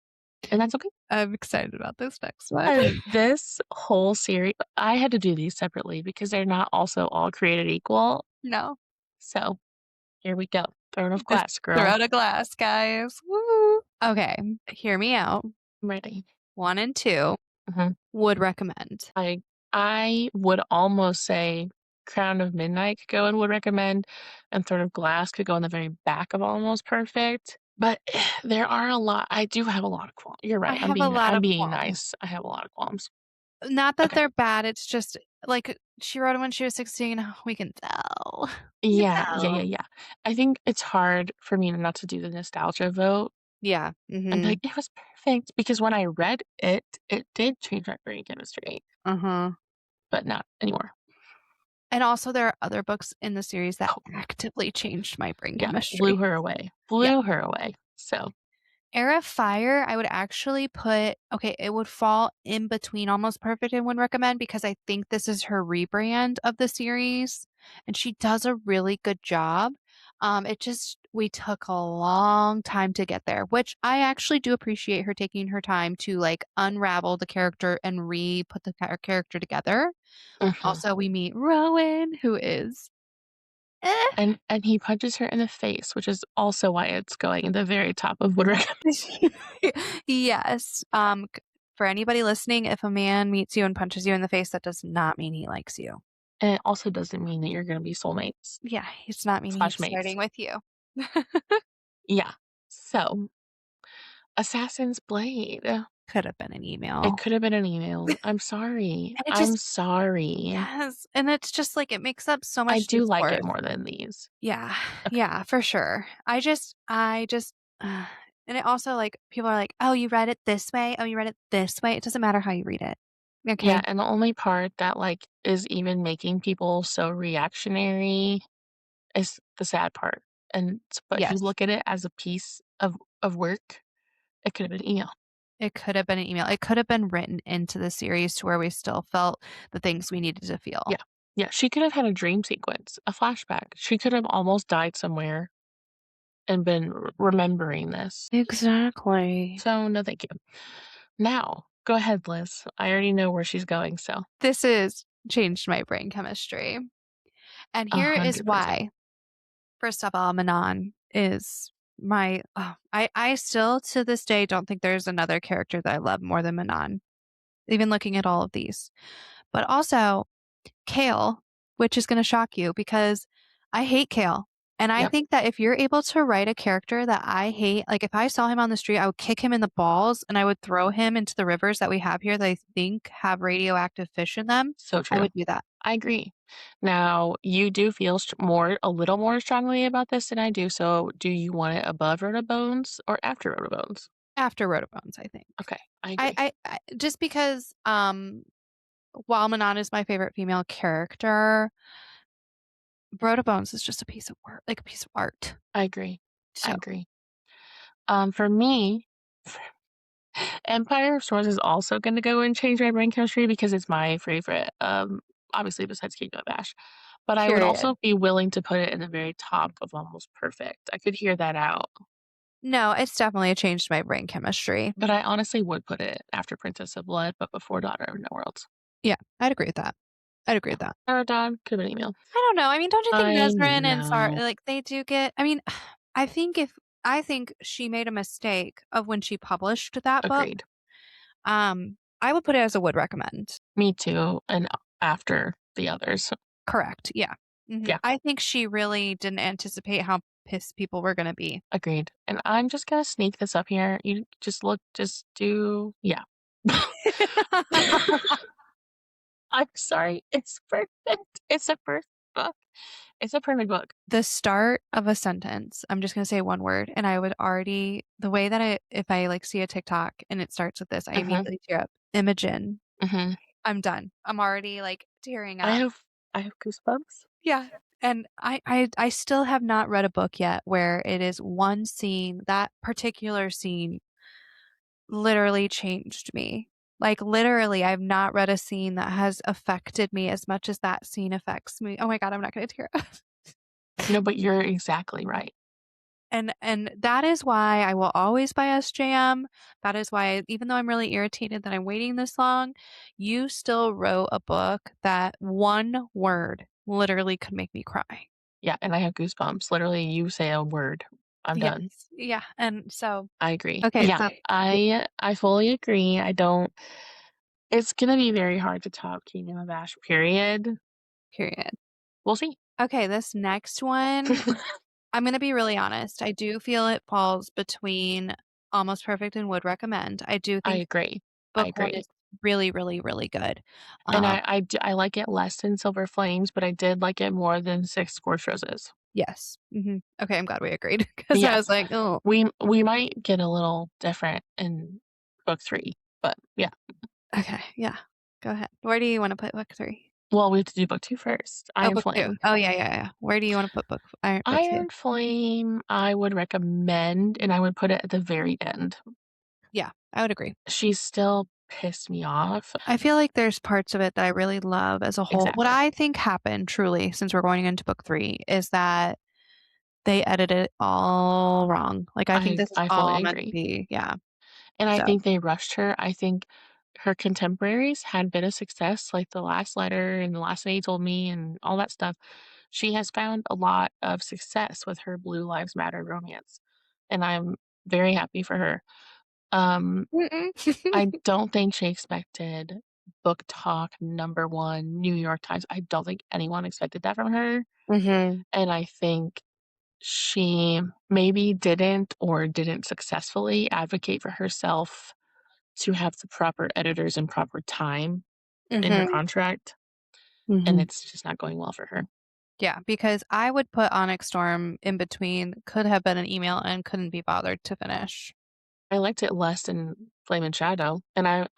and that's okay. I'm excited about this next one. This whole series I had to do these separately because they're not also all created equal, No, so here we go. Throne of just Glass, throw girl. out a glass, guys. Woo. Okay, hear me out. I'm ready. 1 and 2 Mhm. would recommend. I would almost say Crown of Midnight could go and would recommend, and Throne of Glass could go in the very back of Almost Perfect, but there are a lot I do have a lot of qualms. You're I right, have a lot I'm of being qualms. nice. I have a lot of qualms. Not that Okay. they're bad, it's just, like, she wrote it when she was 16, we can tell. We can Yeah, yeah, yeah, tell. yeah. I think it's hard for me not to do the nostalgia vote Yeah, and be like, mhm, "It was perfect," because when I read it, it did change my brain chemistry, uh-huh. but not anymore. And also there are other books in the series that Oh, actively changed my brain yeah, blew chemistry. her away. Yeah, Blew her away. So, Era of Fire, I would actually put okay, it would fall in between Almost Perfect and Would Recommend because I think this is her rebrand of the series, and she does a really good job. It just we took a long time to get there, which I actually do appreciate her taking her time to, like, unravel the character and re-put the character together. Mhm. Also, we meet Rowan, who is eh. And he punches her in the face, which is also why it's going in the very top of would recommend. Yes. For anybody listening, if a man meets you and punches you in the face, that does not mean he likes you. And it also doesn't mean that you're gonna be soulmates Yeah, it's not mean he's slash mates. flirting with you. Yeah. So, Assassin's Blade. Could have been an It email. could have been an email. I'm sorry. And it I'm just sorry. yes, and it's just like it makes up so I much do like it discourse. more than these. Yeah, Okay. yeah, for sure. I just and it also like people are like, "Oh, you read it this way? Oh, you read it this way?" It doesn't matter how you read it. Yeah, Okay? and the only part that, like, is even making people so reactionary is the sad part. But if you Yes. look at it as a piece of work, it could have been email. It could have been an email. It could have been written into the series to where we still felt the things we needed to Yeah. feel. Yeah, she could have had a dream sequence, a flashback. She could have almost died somewhere and been remembering this. Exactly. So, no thank you. Now, go ahead, Liz. I already know where she's going, so This has changed my brain chemistry. And here is 100%. why. First of all, Manon is my oh, I still to this day don't think there's another character that I love more than Manon, even looking at all of these. But also kale, which is gonna shock you because I hate kale. And I Yep, think that if you're able to write a character that I hate, like if I saw him on the street, I would kick him in the balls and I would throw him into the rivers that we have here that I think have radioactive fish in them. so I true. would do that I agree. Now, you do feel a little more strongly about this than I do, so do you want it above Rotobones or after Rotobones? after Rotobones, I think. Okay, I agree. I just because while Manon is my favorite female character, Rotobones is just a piece of work, like a piece of art. I agree. I So agree. For me, Empire of Swords is also gonna go and change my brain chemistry because it's my favorite, obviously besides Kingdom of Ash. But I would period. also be willing to put it in the very top of Almost Perfect. I could hear that out, No, it's definitely changed my brain chemistry. but I honestly would put it after Princess of Blood, but before Daughter of No Worlds. Yeah, I'd agree with that. I'd agree Yeah. with that. Paragon, could have been email. I don't know. I mean, don't you think I Nesrin and Sar know. like they do get I mean, I think if I think she made a mistake of when she published that book. Agreed. I would put it as a would recommend. Me too, and after the others. Correct. Yeah. Yeah, I think she really didn't anticipate how pissed people were gonna be. agreed. And I'm just gonna sneak this up here. You just do yeah. I'm sorry. It's perfect. It's a perfect book. It's a perfect book. The start of a sentence, I'm just gonna say one word, and I would already the way that I if I, like, see a TikTok and it starts with this, I Mhm, immediately tear up. Imogen. mhm. I'm done. I'm already, like, tearing I up. have I have goosebumps. Yeah. And I still have not read a book yet where it is one scene, that particular scene literally changed me. Like, literally, I've not read a scene that has affected me as much as that scene affects me. Oh my god, I'm not gonna tear up. No, but you're exactly right. And that is why I will always buy SJM. That is why even though I'm really irritated that I'm waiting this long, you still wrote a book that one word literally could make me cry. Yeah, and I have goosebumps. Literally, you say a word, I'm Yes. done. Yeah, and so I agree. okay, Yeah, so I fully agree. I don't it's gonna be very hard to top Kingdom of Ash, period. period. We'll see. Okay, this next one, I'm gonna be really honest. I do feel it falls between Almost Perfect and would recommend. I do I think agree. I book 1 agree. is really, really, really good. And Um, I like it less than Silver Flames, but I did like it more than Six Scorched Roses. yes. Okay, I'm glad we agreed because I Yeah, was like, "Oh." we might get a little different in book 3, but yeah. Okay, yeah. Go ahead. Where do you wanna put book 3? Well, we have to do book 2 first. Oh, Iron book 2. Flame. Oh, yeah, yeah, yeah. Where do you wanna put book 2? Iron Flame, I would recommend, and I would put it at the very end. Yeah, I would agree. She still pissed me off. I feel like there's parts of it that I really love as a whole. What Exactly. I think happened truly, since we're going into book 3, is that they edited it all wrong. Like, I think this is I fully all meant to agree. be, yeah. And I So think they rushed her. I think her contemporaries had been a success, like The Last Letter and The Last Lady Told Me and all that stuff. She has found a lot of success with her Blue Lives Matter romance, and I'm very happy for her. Um, mm-mm. I don't think she expected Book Talk #1, New York Times. I don't think anyone expected that from her, Mhm. and I think she maybe didn't successfully advocate for herself to have the proper editors and proper time in her Mhm. contract, and Mhm. it's just not going well for her. Yeah, because I would put Onyx Storm in between could have been an email and couldn't be bothered to finish. I liked it less than Flame and Shadow, and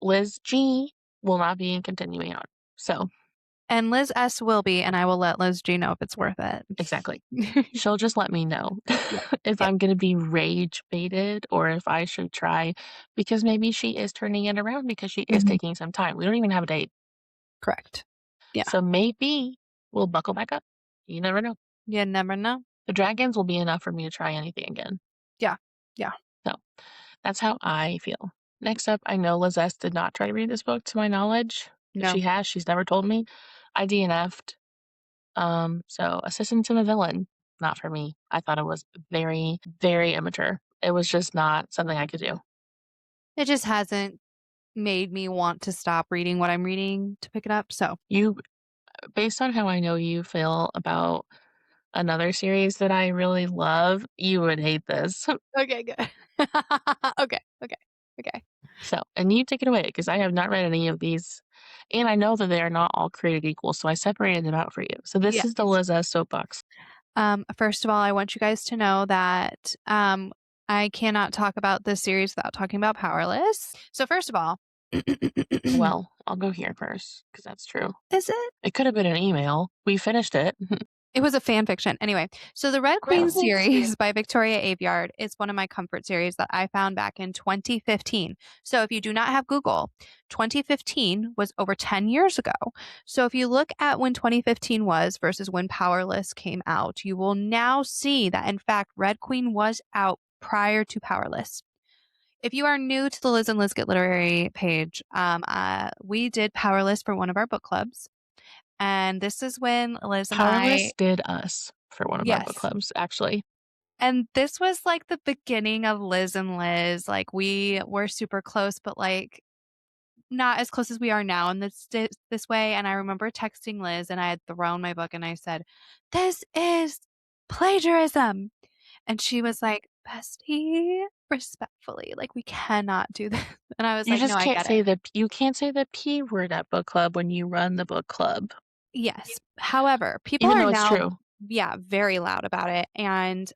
Liz G will not be in continuing on. So, And Liz S will be, and I will let Liz G know if it's worth it. exactly. She'll just let me know Yeah. if Yep. I'm gonna be rage baited or if I should try because maybe she is turning it around because she is Mhm. taking some time. We don't even have a date. Correct. Yeah. So maybe we'll buckle back up. You never know. You never know. The dragons will be enough for me to try anything again. Yeah. Yeah. So that's how I feel. Next up, I know Lizette did not try to read this book to my knowledge. If No. she has, she's never told me. I DNF'd. So assistant to the villain, not for me. I thought it was very, very immature. It was just not something I could do. It just hasn't made me want to stop reading what I'm reading to pick it up, so You, based on how I know you feel about another series that I really love, you would hate this. okay, good. Okay, okay, okay. So, and you take it away because I have not read any of these, and I know that they are not all created equal, so I separated them out for you. So this Yes. is the Liza soapbox. First of all, I want you guys to know that, I cannot talk about this series without talking about Powerless. So first of all Well, I'll go here first because that's true. Is it? It could have been an email. We finished it. It was a fan fiction. Anyway, so the Red Queen series by Victoria Aveyard is one of my comfort series that I found back in 2015. So if you do not have Google, 2015 was over 10 years ago. So if you look at when 2015 was versus when Powerless came out, you will now see that in fact Red Queen was out prior to Powerless. If you are new to the Liz and Liz Get Literary page, we did Powerless for one of our book clubs. And this is when Liz and I, Powerless did us for one of our book yes. clubs, actually. And this was like the beginning of Liz and Liz. Like we were super close, but like not as close as we are now in this way. And I remember texting Liz and I had thrown my book and I said, "This is plagiarism." And she was like, "Bestie, respectfully, like we cannot do this." And I was You like, "No, just I can't get it." say you can't say the P word at book club when you run the book club, Yes. However, people even are though it's now, true. yeah, very loud about it. And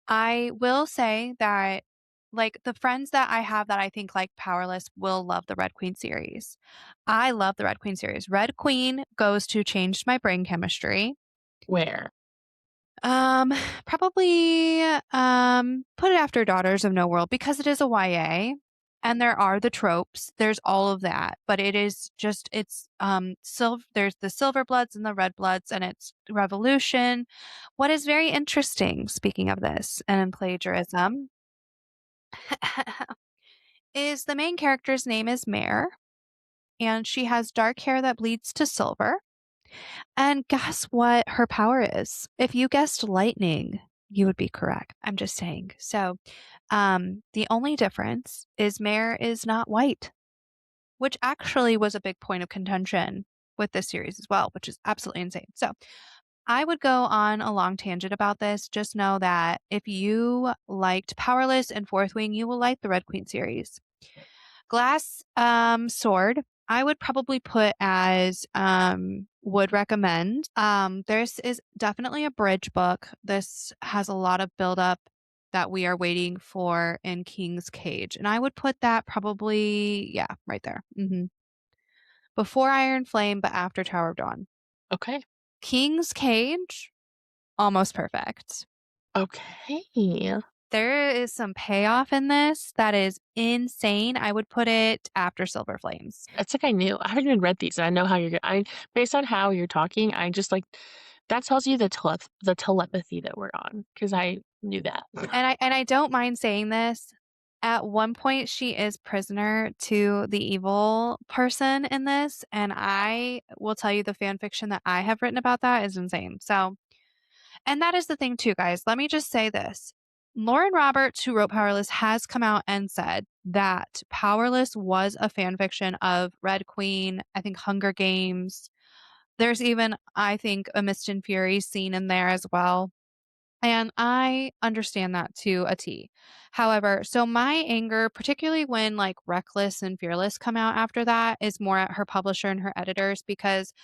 I will say that, like, the friends that I have that I think like Powerless will love the Red Queen series. I love the Red Queen series. Red Queen goes to Changed My Brain Chemistry. Where? Um, probably put it after Daughters of No World because it is a YA and there are the tropes. There's all of that, but it is just it's silver there's the silver bloods and the red bloods and it's revolution. What is very interesting, speaking of this and plagiarism, is the main character's name is Mare, and she has dark hair that bleeds to silver. And guess what her power is? If you guessed lightning, you would be correct. I'm just saying. So, the only difference is Mare is not white, which actually was a big point of contention with this series as well, which is absolutely insane. So, I would go on a long tangent about this. Just know that if you liked Powerless and Fourth Wing, you will like the Red Queen series. Glass sword, I would probably put as would recommend. This is definitely a bridge book. This has a lot of buildup that we are waiting for in King's Cage. And I would put that probably, yeah, right there. Before Iron Flame, but after Tower of Dawn. Okay. King's Cage, almost perfect. Okay. There is some payoff in this that is insane. I would put it after Silver Flames. It's like I knew. I haven't even read these, and I know how you're I based on how you're talking, I just, like that tells you the telepathy that we're on, because I knew that. And I don't mind saying this. At one point, she is prisoner to the evil person in this, and I will tell you the fan fiction that I have written about that is insane. So, and that is the thing too, guys. Let me just say this. Lauren Roberts, who wrote Powerless, has come out and said that Powerless was a fan fiction of Red Queen, I think Hunger Games. There's even, I think, a Mist and Fury scene in there as well. And I understand that to a T. However, so my anger, particularly when like Reckless and Fearless come out after that, is more at her publisher and her editors because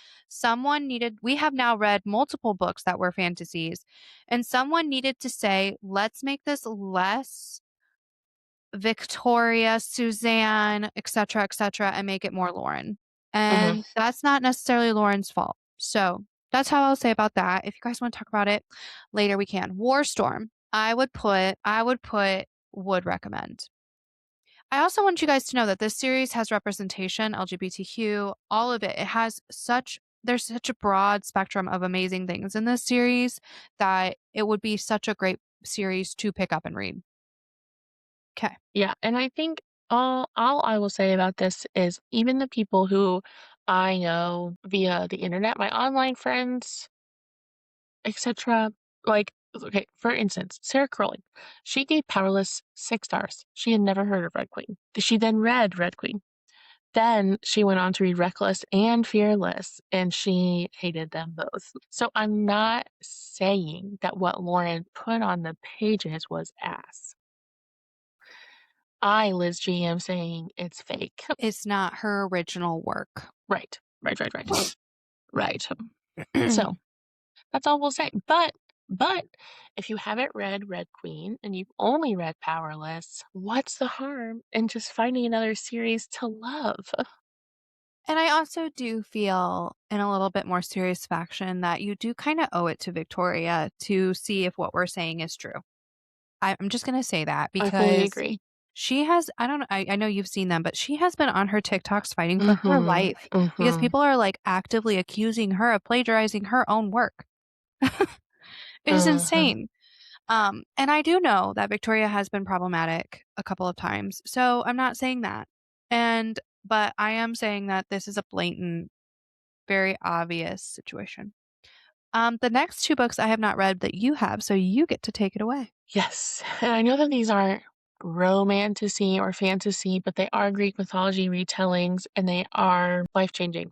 we have now read multiple books that were fantasies, and someone needed to say, let's make this less Victoria, Suzanne, et cetera, and make it more Lauren. Mhm. And that's not necessarily Lauren's fault. So that's how I'll say about that. If you guys want to talk about it later, we can. Warstorm. Would recommend. I also want you guys to know that this series has representation, LGBTQ, all of it. There's such a broad spectrum of amazing things in this series that it would be such a great series to pick up and read. Okay. Yeah, and I think all I will say about this is even the people who I know via the internet, my online friends, etc. Like, okay, for instance, Sarah Crowley, she gave Powerless 6 stars. She had never heard of Red Queen. She then read Red Queen. Then she went on to read Reckless and Fearless, and she hated them both. So I'm not saying that what Lauren put on the pages was ass. Liz G, am saying it's fake. It's not her original work. Right. Right, right, right. Right. So, that's all we'll say. But if you haven't read Red Queen and you've only read Powerless, what's the harm in just finding another series to love? And I also do feel, in a little bit more serious faction, that you do kind of owe it to Victoria to see if what we're saying is true. I'm just going to say that I fully because agree. she has, I don't know, I know you've seen them, but she has been on her TikToks fighting for her Mhm. life because Mhm. people are like actively accusing her of plagiarizing her own work. It is Mhm. insane. And I do know that Victoria has been problematic a couple of times. So I'm not saying that. But I am saying that this is a blatant, very obvious situation. The next two books I have not read that you have, so you get to take it away. Yes, and I know that these aren't romantasy or fantasy, but they are Greek mythology retellings, and they are life-changing.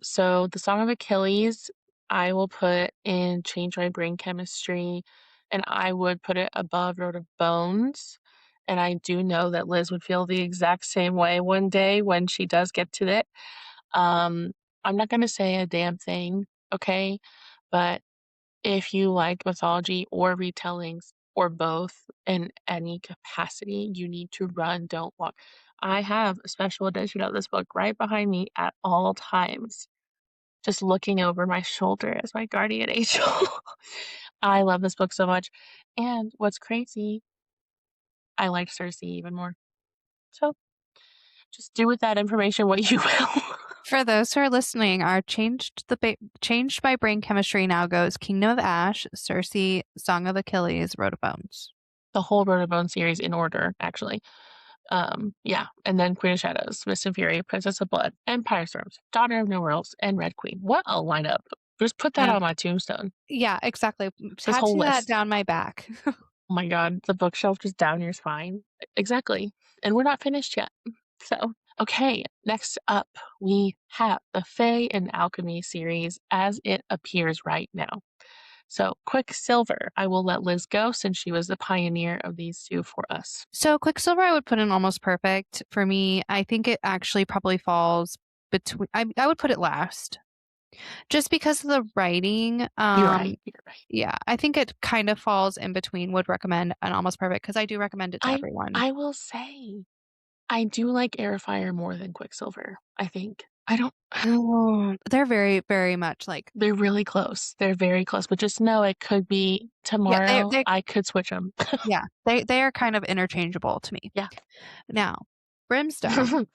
So the Song of Achilles, I will put in Change My Brain Chemistry, and I would put it above Road of Bones, and I do know that Liz would feel the exact same way one day when she does get to it. Um, I'm not gonna say a damn thing, okay? But if you like mythology or retellings or both in any capacity, you need to run, don't walk. I have a special edition of this book right behind me at all times, just looking over my shoulder as my guardian angel. I love this book so much. And what's crazy, I like Cersei even more. So just do with that information what you will. For those who are listening, our changed by brain chemistry now goes Kingdom of Ash, Cersei, Song of Achilles, Road of Bones. The whole Road of Bone series in order, actually. Yeah, and then Queen of Shadows, Mist and Fury, Princess of Blood, Empire Storms, Daughter of No Worlds, and Red Queen. What a lineup. Just put that Um, on my tombstone. yeah, exactly. This whole Tattoo that list. down my back. Oh my god, the bookshelf just down your spine. Exactly. And we're not finished yet. So, okay, next up, we have the Fae and Alchemy series as it appears right now. So, Quicksilver, I will let Liz go since she was the pioneer of these two for us. So Quicksilver, I would put in almost perfect for me. I think it actually probably falls between. I would put it last, just because of the writing. You're right. You're right. Yeah, I think it kind of falls in between. Would recommend an almost perfect because I do recommend it to I everyone. I will say I do like Airfire more than Quicksilver, I think. I don't Oh, they're very, very much like they're really close. They're very close, but just know it could be yeah, tomorrow, they I could switch them. yeah, they are kind of interchangeable to me. Yeah. Now, Brimstone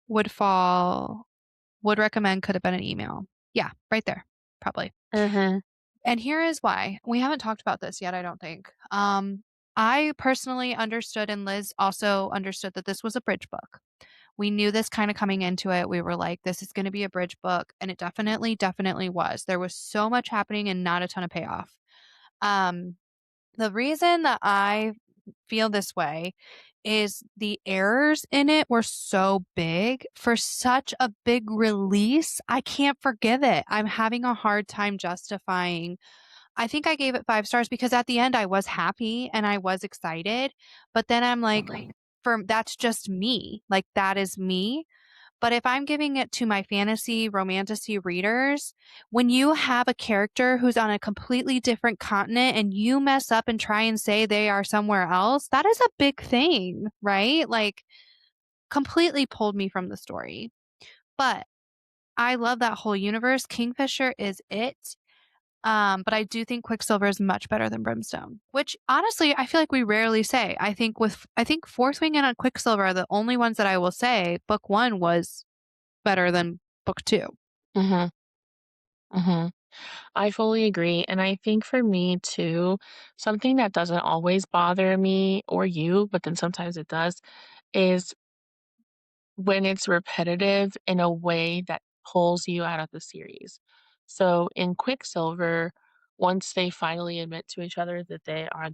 would fall would recommend could have been an email. Yeah, right there, probably. Mhm, And here is why. We haven't talked about this yet, I don't think. I personally understood, and Liz also understood that this was a bridge book. We knew this kind of coming into it. We were like, this is going to be a bridge book. And it definitely, definitely was. There was so much happening and not a ton of payoff. Um, the reason that I feel this way is the errors in it were so big for such a big release. I can't forgive it. I'm having a hard time justifying. I think I gave it 5 stars because at the end I was happy and I was excited. But then I'm like, for that's just me. Like that is me. But if I'm giving it to my fantasy romantasy readers, when you have a character who's on a completely different continent and you mess up and try and say they are somewhere else, that is a big thing, right? Like completely pulled me from the story. But I love that whole universe. Kingfisher is it. But I do think Quicksilver is much better than Brimstone, which honestly I feel like we rarely say. I think Fourth Wing and Quicksilver are the only ones that I will say book one was better than book two. mhm, mhm. I fully agree, and I think for me too, something that doesn't always bother me or you, but then sometimes it does, is when it's repetitive in a way that pulls you out of the series. So in Quicksilver, once they finally admit to each other that they are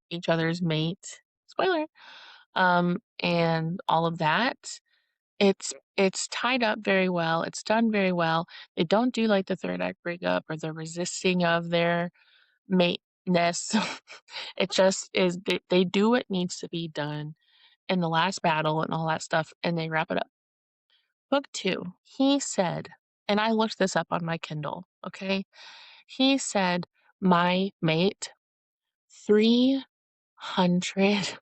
each other's mate, spoiler, and all of that, it's tied up very well, it's done very well. They don't do like the third act breakup or the resisting of their mateness. It just is they do what needs to be done in the last battle and all that stuff, and they wrap it up. Book 2, he said, and I looked this up on my Kindle, okay? He said, "My mate" 300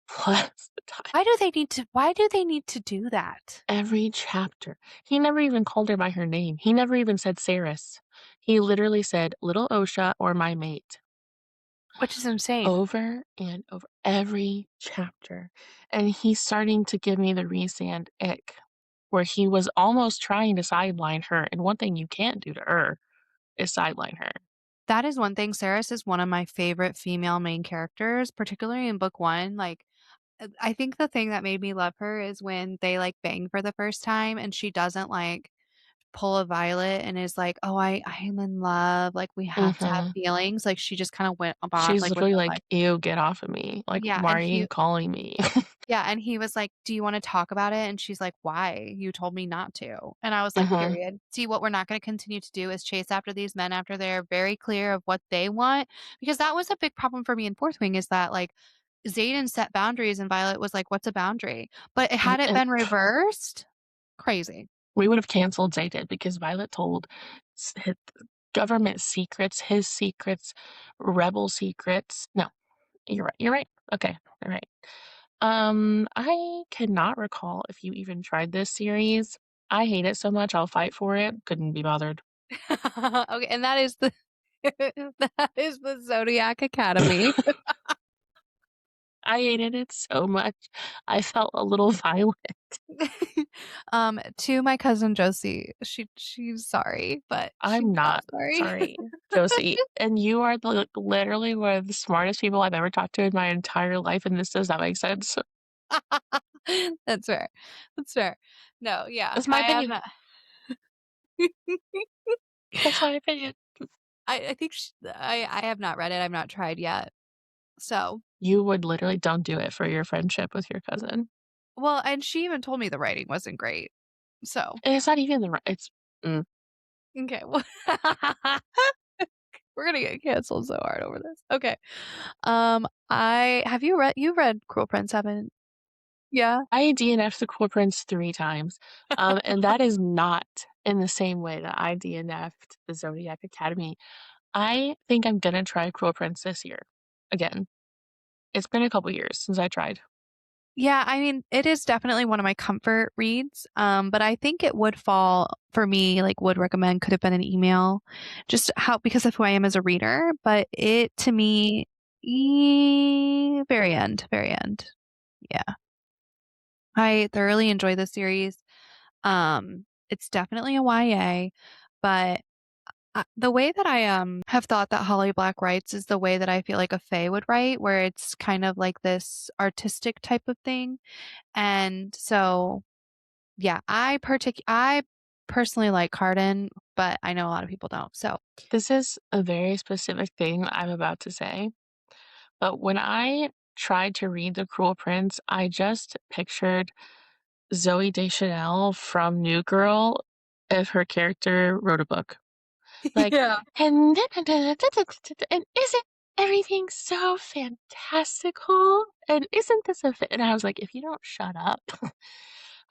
plus times Why do they need to do that? every chapter. He never even called her by her name. He never even said Saris. He literally said, "Little Osha" or "my mate." Which is insane. Over and over every chapter, and he's starting to give me the Rhysand ick, where he was almost trying to sideline her, and one thing you can't do to her is sideline her. That is one thing. Saris is one of my favorite female main characters, particularly in book one. Like, I think the thing that made me love her is when they like bang for the first time and she doesn't like pull a Violet and is like, "Oh, I'm in love. Like, we have to have Mhm. feelings." Like, she just kind of went about She's like with literally her like, life. "Ew, get off of me. Like, Yeah, why and are you he calling me?" Yeah, and he was like, "Do you wanna talk about it?" And she's like, "Why? You told me not to." And I was like, Mhm, "Period. See, what we're not gonna continue to do is chase after these men after they're very clear of what they want." Because that was a big problem for me in Fourth Wing is that, like, Xaden set boundaries and Violet was like, "What's a boundary?" But had it and been reversed, crazy. we would have canceled Zayden because Violet told his government secrets, his secrets, rebel secrets. No, you're right. You're right. Okay, all right. I cannot recall if you even tried this series. I hate it so much. I'll fight for it. Couldn't be bothered. Okay, and that is the that is the Zodiac Academy. I hated it so much. I felt a little violent. To my cousin Josie, she's sorry, but she's I'm not not sorry. sorry, Josie. And you are literally one of the smartest people I've ever talked to in my entire life, and this does not make sense. That's fair. That's fair. No, yeah, That's my I have opinion. not. That's my opinion. I think I have not read it. I've not tried yet. So, You would literally don't do it for your friendship with your cousin. well, and she even told me the writing wasn't great. So, And it's not even the right it's mm. okay, well, we're gonna get canceled so hard over this. Okay. I have you read Cruel Prince, haven't? Yeah. I DNF'd the Core Prince 3 times, and that is not in the same way that I DNF'd the Zodiac Academy. I think I'm gonna try Cruel Prince this year again. It's been a couple years since I tried. Yeah, I mean, it is definitely one of my comfort reads, but I think it would fall for me, like, would recommend could have been an email, just how because of who I am as a reader, but it to me, very end, very end. Yeah. I thoroughly enjoy the series. It's definitely a YA, but the way that I have thought that Holly Black writes is the way that I feel like a Fae would write, where it's kind of like this artistic type of thing. And so, yeah, I personally like Carden, but I know a lot of people don't. So, This is a very specific thing I'm about to say, but when I tried to read The Cruel Prince, I just pictured Zoe Deschanel from New Girl if her character wrote a book. Like, yeah. and and isn't everything so fantastical? And isn't this a and I was like, if you don't shut up,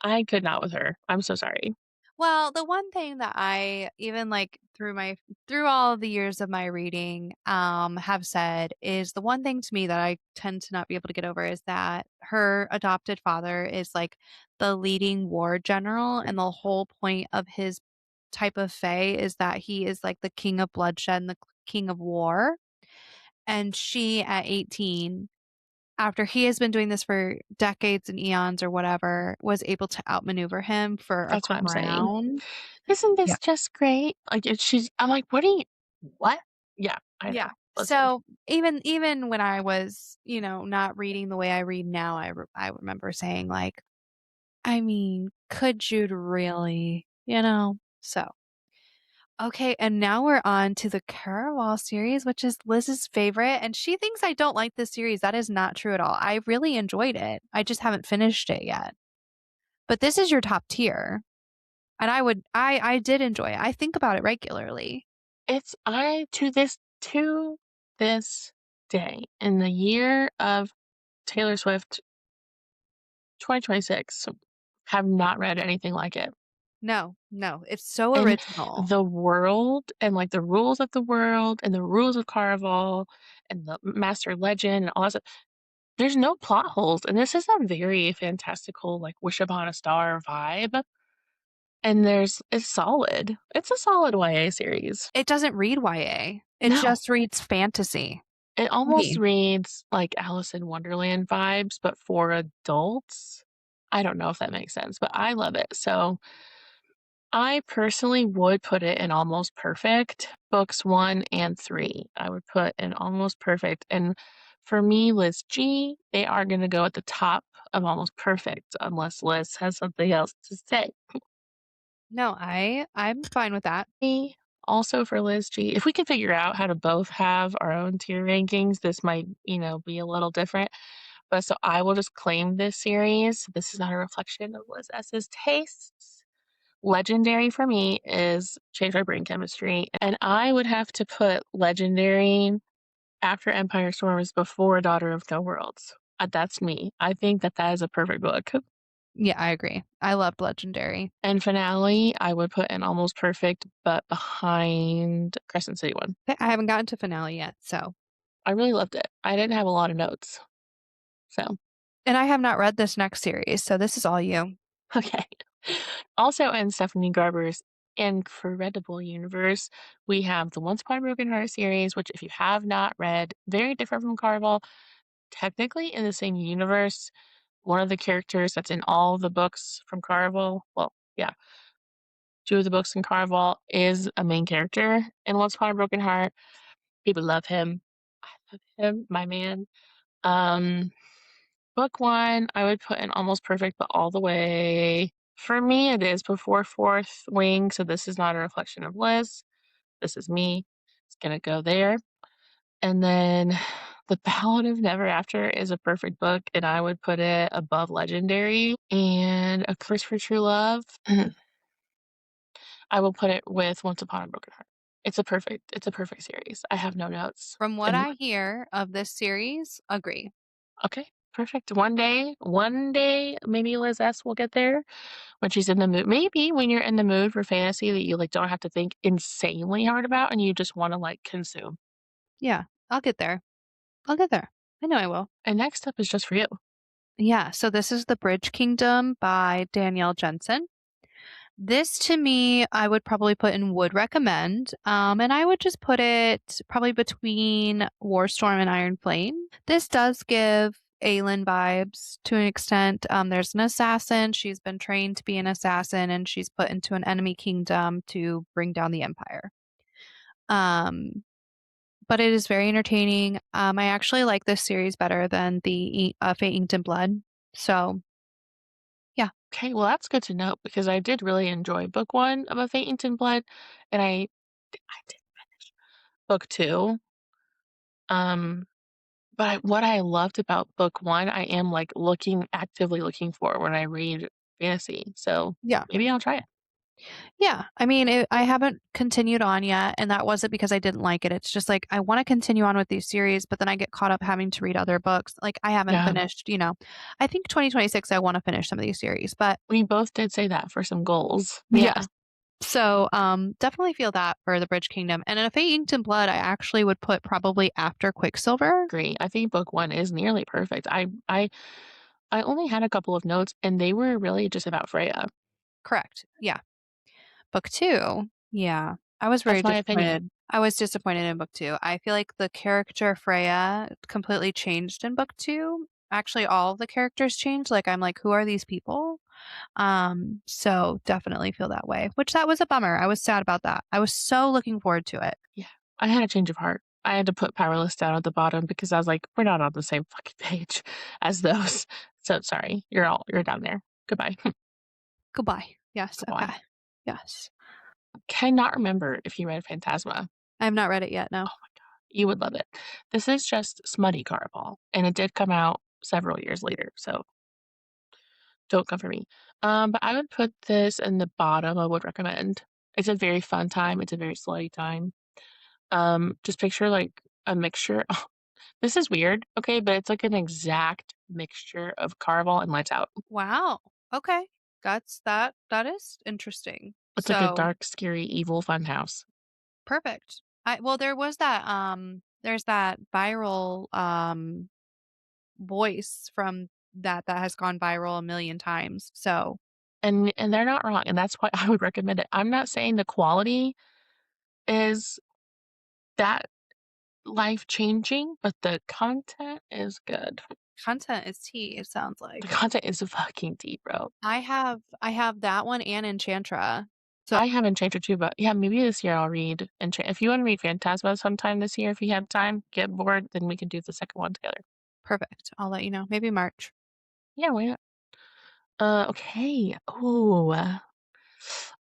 I could not with her. I'm so sorry. Well, the one thing that I even like through all of the years of my reading have said is the one thing to me that I tend to not be able to get over is that her adopted father is like the leading war general, and the whole point of his type of fae is that he is like the king of bloodshed and the king of war. And she at 18, after he has been doing this for decades and eons or whatever, was able to outmaneuver him for a That's what I'm saying. crown. Isn't Yeah. this just great? Like, she's, I'm like, what are you, what? Yeah, I Yeah. know. Listen, So even when I was, not reading the way I read now, I remember saying like, I mean, could you really, So, okay, and now we're on to the Caraval series, which is Liz's favorite, and she thinks I don't like this series. That is not true at all. I really enjoyed it. I just haven't finished it yet. But this is your top tier. And I did enjoy it. I think about it regularly. it's, I, to this day, in the year of Taylor Swift 2026, have not read anything like it. No, no, it's so And original. the world and, like, the rules of the world and the rules of Caraval and the Master Legend and all that stuff, there's no plot holes, and this is a very fantastical, like, Wish Upon a Star vibe, and it's solid. It's a solid YA series. It doesn't read YA. It No, just reads fantasy it to almost me. reads like Alice in Wonderland vibes, but for adults. I don't know if that makes sense, but I love it. So I personally would put it in Almost Perfect, books 1 and 3. I would put in Almost Perfect, and for me, Liz G, they are gonna go at the top of Almost Perfect unless Liz has something else to say. No, I'm fine with that. Me, also for Liz G, if we can figure out how to both have our own tier rankings, this might, be a little different, but so I will just claim this series. This is not a reflection of Liz S's tastes. Legendary for me is Change My Brain Chemistry, and I would have to put Legendary after Empire Storms before Daughter of No Worlds. That's me. I think that that is a perfect book. Yeah, I agree. I loved Legendary. And Finale, I would put in Almost Perfect, but behind Crescent City one. I haven't gotten to finale yet, so I really loved it. I didn't have a lot of notes, so and I have not read this next series, so this is all you. okay. Also in Stephanie Garber's incredible universe, we have the Once Upon a Broken Heart series, which if you have not read, very different from Caraval, technically in the same universe. One of the characters that's in all the books from Caraval, well, yeah, 2 of the books in Caraval is a main character in Once Upon a Broken Heart. People love him. I love him, my man. Um, book 1, I would put in Almost Perfect, but all the way for me, it is before Fourth Wing, so this is not a reflection of Liz. This is me. It's gonna go there. And then The Ballad of Never After is a perfect book, and I would put it above Legendary. And A Curse for True Love, I will put it with Once Upon a Broken Heart. It's a perfect series. I have no notes. From what And I hear of this series, agree. okay, perfect. One day, maybe Liz S will get there when she's in the mood. Maybe when you're in the mood for fantasy that you like don't have to think insanely hard about and you just want to like consume. Yeah, I'll get there. I'll get there. I know I will. And next up is just for you. Yeah, so this is The Bridge Kingdom by Danielle Jensen. This to me, I would probably put in would recommend, and I would just put it probably between Warstorm and Iron Flame. This does give Aelin vibes to an extent. There's an assassin. She's been trained to be an assassin, and she's put into an enemy kingdom to bring down the Empire. Um, but it is very entertaining. I actually like this series better than the Fate Inked in Blood. So yeah, Okay, well, that's good to know because I did really enjoy book 1 of A Faint in Blood, and I did finish book 2. Um, but what I loved about book 1, I am, like, actively looking for when I read fantasy, so yeah. maybe I'll try it. Yeah, I mean, I haven't continued on yet, and that wasn't because I didn't like it. It's just like I want to continue on with these series, but then I get caught up having to read other books. Like I haven't Yeah, finished, I think 2026 I want to finish some of these series, but we both did say that for some goals. yeah. Yes, So, definitely feel that for the Bridge Kingdom. And in A Fate Inked in Blood, I actually would put probably after Quicksilver. agree. I think book 1 is nearly perfect. I only had a couple of notes, and they were really just about Freya. Correct. Yeah. Book 2, yeah, I was very That's my opinion. disappointed. I was disappointed in book 2. I feel like the character Freya completely changed in book 2. Actually, all of the characters changed, like, I'm like, "Who are these people?" So definitely feel that way, which that was a bummer. I was sad about that. I was so looking forward to it. Yeah, I had a change of heart. I had to put Powerless down at the bottom because I was like, "We're not on the same fucking page as those." So sorry, you're down there. Goodbye. Goodbye. Yes, Goodbye. okay. Yes. Cannot remember if you read Phantasma. I have not read it yet, no. Oh my god, you would love it. This is just smutty Carball, and it did come out several years later, so don't come for me. But I would put this in the bottom, I would recommend. It's a very fun time, it's a very slutty time. Just picture, like, a mixture this is weird, okay, but it's like an exact mixture of Carball and Lights Out. Wow. Okay. That is interesting. It's like a So dark, scary, evil funhouse. perfect. Well, there was that, there's that viral, voice from that has gone viral a million times. So And they're not wrong, and that's why I would recommend it. I'm not saying the quality is that life-changing, but the content is good. content is tea, it sounds The like. content is fucking deep, bro. I have that one and Enchantra. So I have Enchanted too, but yeah, maybe this year I'll read if you wanna read Phantasma sometime this year, if you have time, get bored, then we can do the second one together. perfect. I'll let you know. Maybe March. Yeah, why not? Okay. Ooh,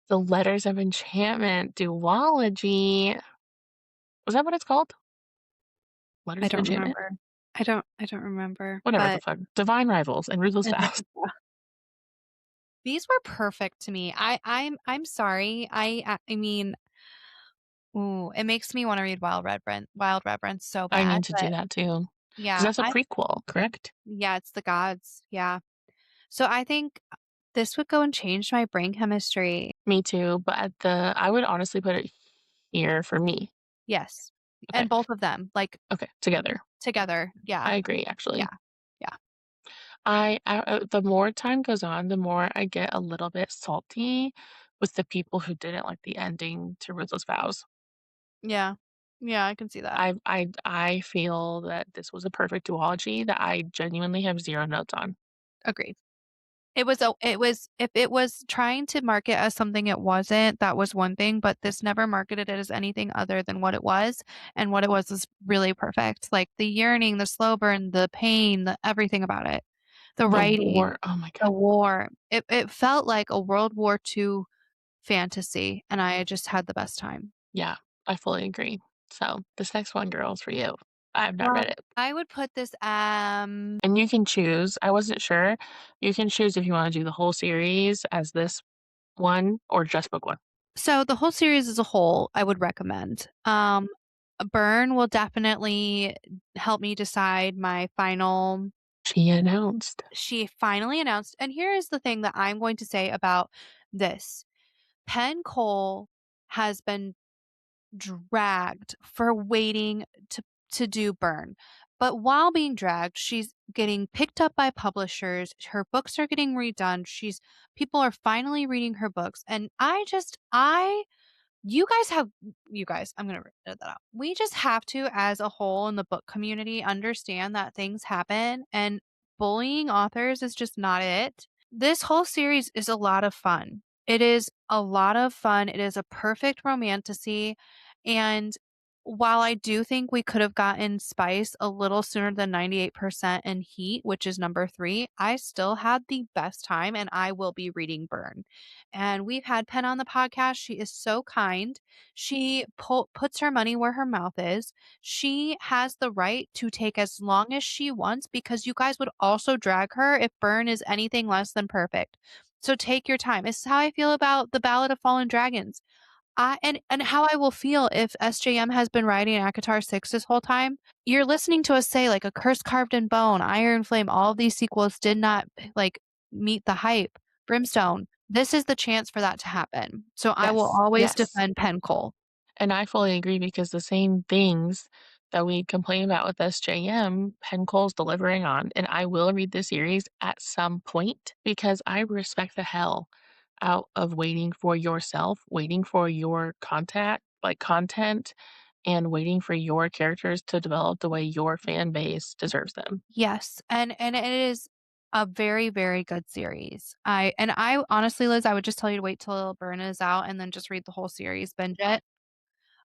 The Letters of Enchantment duology. Was that what it's called? I Letters of don't Enchantment? remember. I don't remember, Whatever the but fuck. Divine Rivals and Ruthless Vows. these were perfect to me. I'm sorry. I mean, ooh, it makes me wanna read Wild Reverence so I bad, need to do but that too, because yeah, that's a prequel, correct? yeah, it's the gods, yeah. So I think this would go and change my brain chemistry. Me too, but I would honestly put it here for me. Yes, Okay, and both of them, like, okay, together. together, yeah, I agree, actually. yeah, yeah, The more time goes on, the more I get a little bit salty with the people who didn't like the ending to Ruthless Vows. yeah, yeah, I can see that. I feel that this was a perfect duology that I genuinely have 0 notes on. Agreed. It was if it was trying to market as something it wasn't, that was one thing, but this never marketed it as anything other than what it was, and what it was really perfect. Like, the yearning, the slow burn, the pain, the everything about it. The The writing, war, oh my god. the war. It felt like a World War II fantasy, and I just had the best time. Yeah, I fully agree. So, this next one, girl, is for you. I have not read it. I would put this, And you can choose, I wasn't sure. You can choose if you wanna do the whole series as this one or just book 1. so the whole series as a whole, I would recommend. Burn will definitely help me decide my final. She announced. She finally announced, and here is the thing that I'm going to say about this. Penn Cole has been dragged for waiting to do Burn. But while being dragged, she's getting picked up by publishers. Her books are getting redone. People are finally reading her books. And you guys have, you guys, I'm going to edit that out. We just have to, as a whole in the book community, understand that things happen and bullying authors is just not it. This whole series is a lot of fun. It is a lot of fun. It is a perfect romantasy. And while I do think we could have gotten Spice a little sooner than 98% and Heat, which is number 3, I still had the best time and I will be reading Burn. And we've had Pen on the podcast. She is so kind. She puts her money where her mouth is. She has the right to take as long as she wants because you guys would also drag her if Burn is anything less than perfect. So take your time. This is how I feel about the Ballad of Fallen Dragons. And how I will feel if SJM has been writing ACOTAR 6 this whole time. You're listening to us say, like, A Curse Carved in Bone, Iron Flame, all of these sequels did not, like, meet the hype. Brimstone, this is the chance for that to happen. So I will Yes, always yes. defend Penn And I fully agree because the same things that we complain about with SJM, Pencole's delivering on, and I will read the series at some point because I respect the hell out of waiting for yourself, waiting for your content, and waiting for your characters to develop the way your fan base deserves them. Yes, and it is a very, very good series. I honestly, Liz, I would just tell you to wait till Burn is out and then just read the whole series, binge it,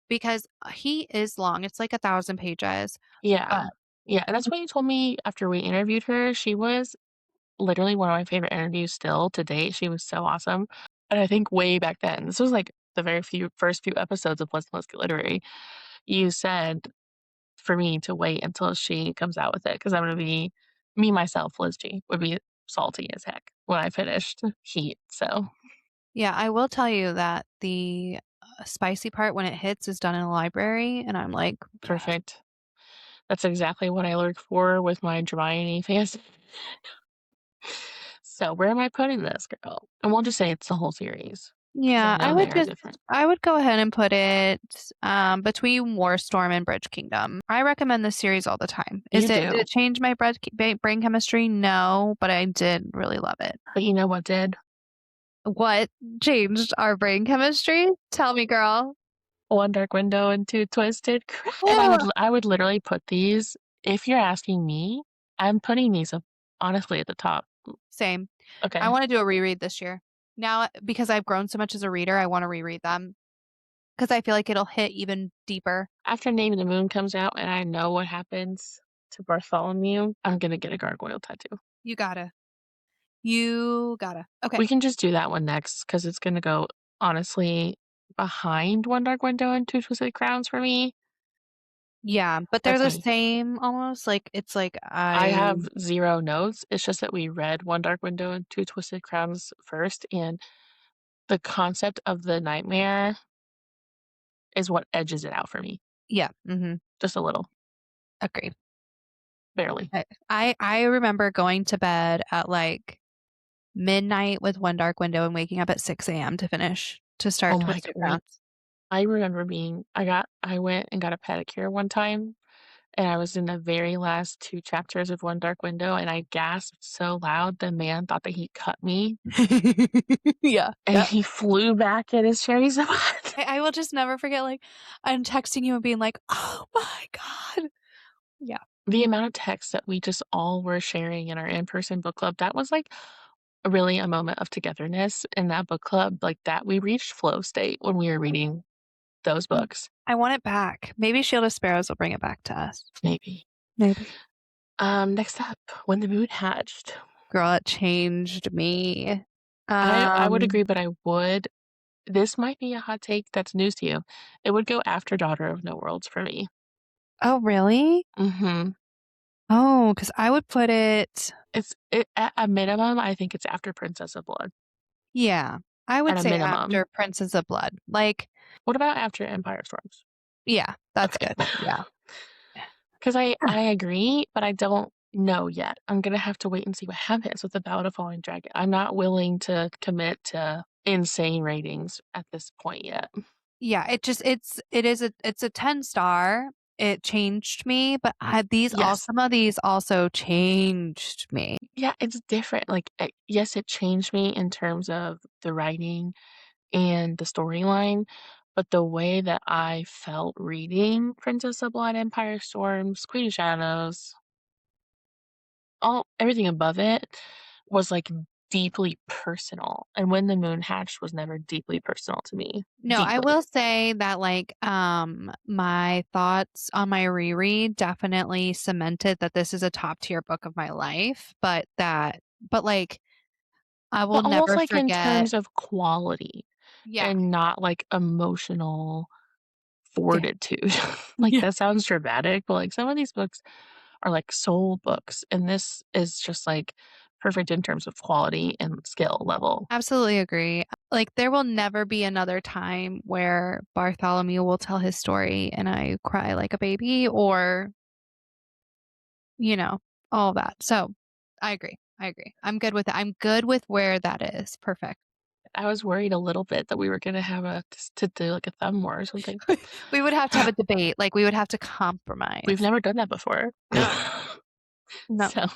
because he is long. It's like 1,000 pages, Yeah. but Yeah, and that's what you told me after we interviewed her. She was literally one of my favorite interviews still to date. She was so awesome. And I think way back then, this was like the very first few episodes of Let's Get Literary, you said for me to wait until she comes out with it because I'm gonna be me, myself, Liz G, would be salty as heck when I finished Heat. So yeah, I will tell you that the, spicy part when it hits is done in a library, and I'm like, "Yes." perfect. That's exactly what I look for with my Hermione fans. So where am I putting this girl? And we'll just say it's the whole series because I Yeah, know they are different. I would go ahead and put it, between Warstorm and Bridge Kingdom. I recommend this series all the time. You Did do. it change my brain chemistry? No, but I did really love it. But you know what did? What changed our brain chemistry? Tell me, girl. One Dark Window and Two Twisted and Ugh. I would literally put these if you're asking me, I'm putting these up honestly at the top. Same. I Okay. wanna do a reread this year. Now, because I've grown so much as a reader, I wanna reread them because I feel like it'll hit even deeper. After Name of the Moon comes out and I know what happens to Bartholomew, I'm gonna get a gargoyle tattoo. You gotta. You gotta. Okay. We can just do that one next because it's gonna go, honestly, behind One Dark Window and Two Twisted Crowns for me. Yeah, but they're That's the me. same almost, like, it's like I I have 0 notes. It's just that we read One Dark Window and Two Twisted Crowns first, and the concept of the nightmare is what edges it out for me, yeah, mhm, just a little, agree. barely. I remember going to bed at, like, midnight with One Dark Window and waking up at 6 a.m. to Oh start my god, Twisted wait. Crowns. I remember being I went and got a pedicure one time, and I was in the very last 2 chapters of One Dark Window, and I gasped so loud, the man thought that he cut me, Yeah, and yep. he flew back in his cherry spot. I will just never forget, like, I'm texting you and being like, "Oh my god." Yeah. The amount of text that we just all were sharing in our in-person book club, that was, like, really a moment of togetherness in that book club, like, that we reached flow state when we were reading those Mm. books. I want it back. Maybe Shield of Sparrows will bring it back to us. Maybe. Maybe. Next up, When the Moon Hatched. Girl, it changed me. I would Um, agree, but I would this might be a hot take that's news to you. It would go after Daughter of No Worlds for me. oh, really? Mhm. Oh, because I would put it, At a minimum, I think it's after Princess of Blood. yeah, I would At a say minimum. after Princess of Blood. Like, What about after Empire Storms? yeah, that's Okay. good. Yeah. 'Cause I agree, but I don't know yet. I'm gonna have to wait and see what happens with the Ballad of Falling Dragon. I'm not willing to commit to insane ratings at this point yet. Yeah, it is it's a 10 star. it changed me, but these all Yes. some of these also changed me. Yeah, it's different. Like, yes, it changed me in terms of the writing and the storyline, but the way that I felt reading Princess of Blood, Empire Storms, Queen of Shadows, all everything above it was, like, deeply personal, and When the Moon Hatched was never deeply personal to me. No, I Deeply. will say that, like, my thoughts on my reread definitely cemented that this is a top tier book of my life, but, like, I will But almost, never like, in forget. terms of quality Yeah. and not, like, emotional Yeah. fortitude. Like, Yeah. that sounds dramatic, but, like, some of these books are, like, soul books, and this is just, like, perfect in terms of quality and skill level. Absolutely agree. Like, there will never be another time where Bartholomew will tell his story and I cry like a baby or, you know, all that. So, I agree. I agree. I'm good with it. I'm good with where that is. Perfect. I was worried a little bit that we were gonna have a to do, like, a thumb war or something. We would have to have a debate, like, we would have to We've compromise. never done that before. No, no. So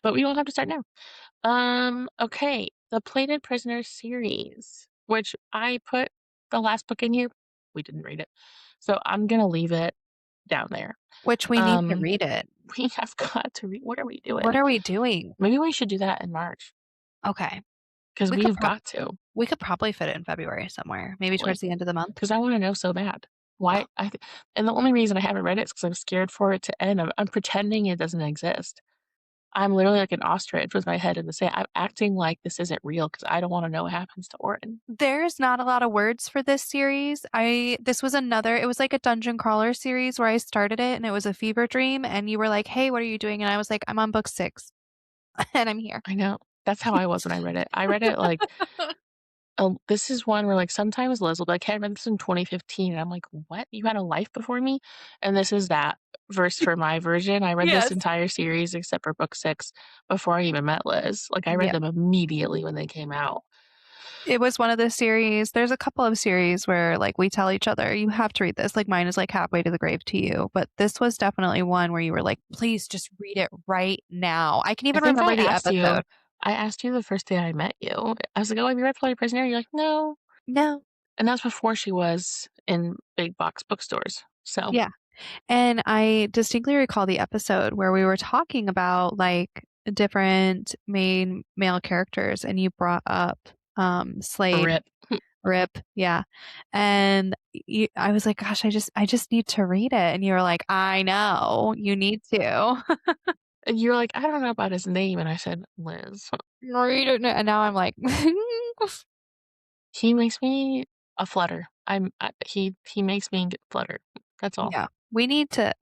but we don't have to start now. Okay, the Plated Prisoner series, which I put the last book in here. We didn't read it. So I'm gonna leave it down there. Which we need to Um, read it. we have got to read what are we What doing? are we doing? Maybe we should do that in March Okay. because We could we've got to, we could probably fit it in February somewhere, maybe like, towards the end of the month. because I wanna know so bad. Why and the only reason I haven't read it is because 'cause I'm scared for it to end. I'm pretending it doesn't exist. I'm literally like an ostrich with my head in the sand. I'm acting like this isn't real because I don't wanna know what happens to Orton. There's not a lot of words for this series. I this was another it was like a dungeon crawler series where I started it and it was a fever dream and you were like, "Hey, what are you doing?" And I was like, "I'm on book 6 and I'm here." I know. That's how I was when I read it. I read it like, this is one where, like, sometimes Liz will be like, "Hey, I read this in 2015," and I'm like, "What? You had a life before me?" And this is that verse for my version. I read this Yes. entire series except for book 6 before I even met Liz. Like, I read Yeah. them immediately when they came out. It was one of the series there's a couple of series where, like, we tell each other, "You have to read this." Like, mine is, like, Halfway to the Grave to You, but this was definitely one where you were like, "Please just read it right now." I can I even think remember the episode. I asked you the first day I met you. I was like, "Oh, have you read Flight Prisoner?" You're like, "No." No. And that's before she was in big box bookstores. So, Yeah. And I distinctly recall the episode where we were talking about, like, different main male characters, and you brought up, Slade, rip. Rip, yeah, and I was like, "Gosh, I just need to read it," and you were like, "I know, you need to." And you're like, "I don't know about his name." And I said, "Liz." Read it, and now I'm like, He makes me a flutter. He makes me get flutter. That's all. yeah, we need to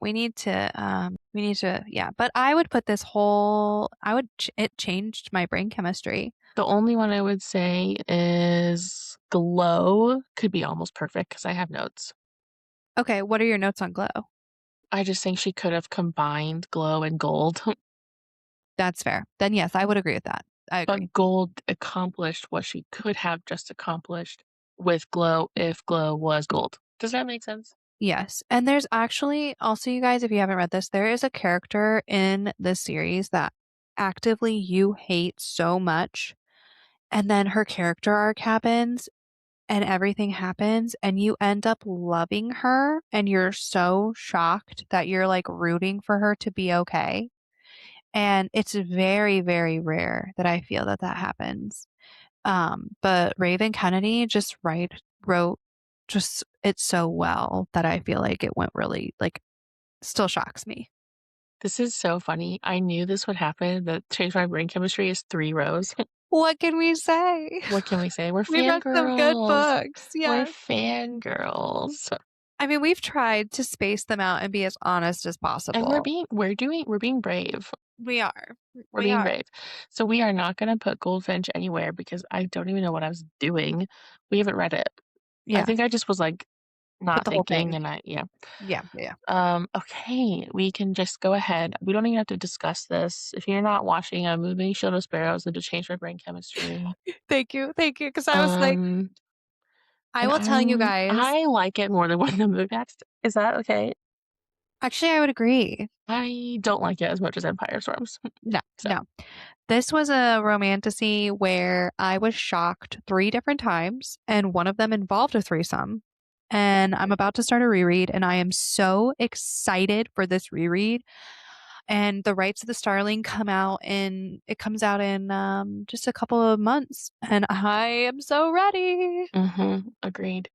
yeah, but I would put this whole I would ch it changed my brain chemistry. The only one I would say is Glow could be almost perfect because I have notes. Okay, what are your notes on Glow? I just think she could have combined Glow and Gold, That's fair. Then yes, I would agree with that. I agree. but Gold accomplished what she could have just accomplished with Glow if Glow was Gold. Does that make sense? Yes. And there's actually also, you guys, if you haven't read this, there is a character in this series that actively you hate so much. And then her character arc happens and everything happens and you end up loving her and you're so shocked that you're like rooting for her to be okay. And it's very, very rare that I feel that that happens. But Raven Kennedy just wrote just it so well that I feel like it went really like still shocks me. This is so funny. I knew this would happen. The Change My Brain Chemistry is 3 rows. What can we say? What can we say? We're We've read some good fangirls. books. We're Yes. fangirls. I mean, we've tried to space them out and be as honest as And possible. we're being brave. We are. We're We being are. brave. So we are not gonna put Goldfinch anywhere because I don't even know what I was doing. We haven't read it. I Yeah. think I just was, like, Put not the whole thinking thing. and I yeah. Yeah. Yeah. Okay, we can just go ahead. We don't even have to discuss this. If you're not watching, Moving Shield of Sparrows and to change my brain chemistry. Thank you. Thank you. Because I was like, Um, I and will tell you guys. I like it more than When the Moon Hatched. Is that okay? Actually, I would agree. I don't like it as much as Empire Storms. No, So, no. This was a romantasy where I was shocked 3 different times, and one of them involved a threesome. And I'm about to start a reread, and I am so excited for this reread. And The Rights of the Starling it comes out in, just a couple of months, and I am so ready. agreed.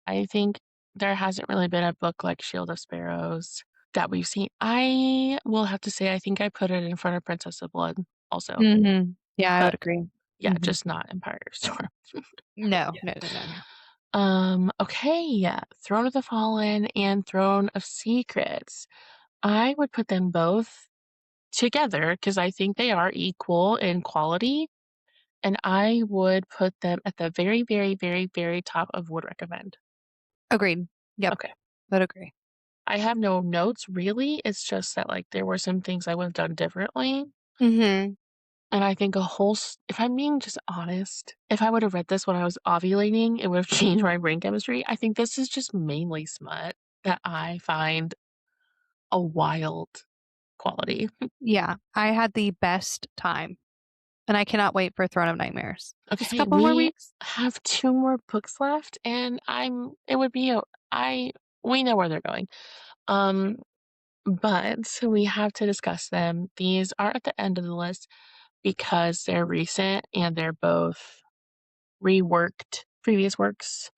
I think there hasn't really been a book like Shield of Sparrows that we've seen. I will have to say I think I put it in front of Princess of Blood also, Mhm. Yeah, I would but agree. yeah, Mhm. just not Empire Storm. No, Yeah. no, no, no, no. Okay, yeah. Throne of the Fallen and Throne of Secrets. I would put them both together because I think they are equal in quality, and I would put them at the very, very, very, very top of would recommend. Agreed. Yep, Okay. would agree. I have no notes really. It's just that like there were some things I would have done differently. Mhm. And I think if I'm being just honest, if I would have read this when I was ovulating, it would have changed my brain chemistry. I think this is just mainly smut that I find a wild quality. Yeah, I had the best time, and I cannot wait for Throne of Nightmares. Just a Okay, couple more we weeks. have 2 more books left and it would be I we know where they're going. Um, but we have to discuss them. These are at the end of the list because they're recent and they're both reworked previous works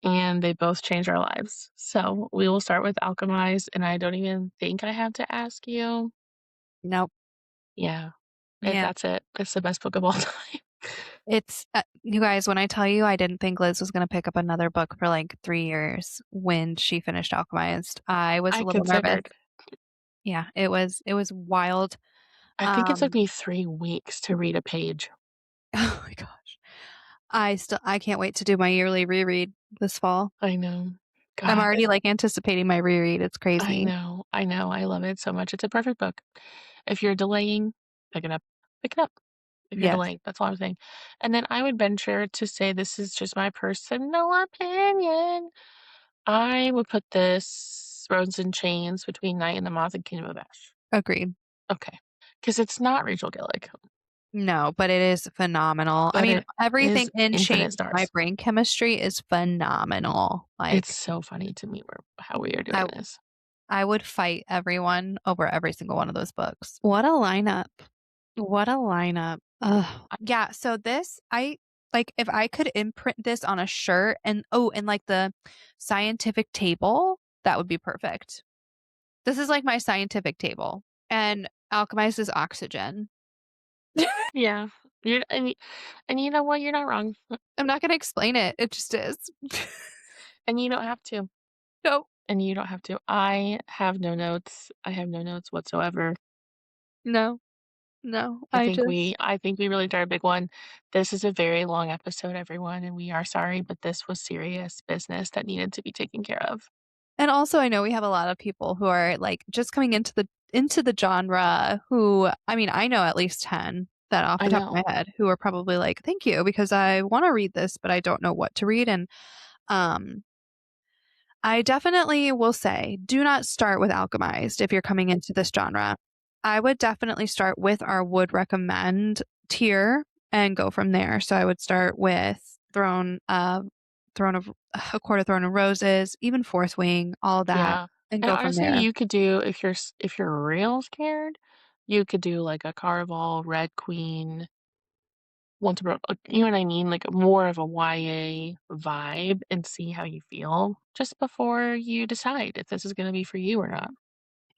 and they both changed our lives. So we will start with Alchemized, and I don't even think I have to ask you. Nope. Yeah, Yeah. that's it. It's the best book of all time. It's you guys, when I tell you I didn't think Liz was gonna pick up another book for, like, 3 years when she finished Alchemized, I was I a little nervous. considered. Yeah, it was wild. I think it took Um, me 3 weeks to read a page. oh my gosh. I can't wait to do my yearly reread this fall. I know. I'm God, already, like, anticipating my reread, it's I crazy. know, I know, I love it so much. It's a perfect book. If you're delaying, pick it up. Pick it up if you're Yes, delaying, that's all I'm saying. And then I would venture to say this is just my personal opinion. I would put this Roses and Chains between Night and the Moth and Kingdom of Ash. agreed. Okay, because it's not Rachel Gillick, No, but it is phenomenal. I but mean, it everything is in Infinite Change My Stars. Brain Chemistry is phenomenal. It's Like, so funny to me how we are doing I this. I would fight everyone over every single one of those books. What a lineup. What a lineup. Ugh. I Yeah, so this I like if I could imprint this on a shirt and like the scientific table, that would be perfect. This is like my scientific table and alchemized is oxygen. yeah, and you know what? You're not wrong, I'm not gonna explain it. It just is. and you don't have to. No, And you don't have to. I have no notes. I have no notes whatsoever. no, no. I just I think we really did a big one. This is a very long episode, everyone, and we are sorry, but this was serious business that needed to be taken care of. and also I know we have a lot of people who are like just coming into the genre who I mean, I know at least 10 that off I the top of know. my head who are probably like, "Thank you because I want to read this, but I don't know what to read." And um I definitely will say, do not start with Alchemized if you're coming into this genre. I would definitely start with our would recommend tier and go from there. So I would start with Throne of A Court of Throne and Roses, even Fourth Wing, all that, Yeah. and And go from honestly, there. you could do if you're real scared, you could do like a Caraval, Red Queen, Want to Bro you know what I mean? Like more of a YA vibe and see how you feel just before you decide if this is gonna be for you or not.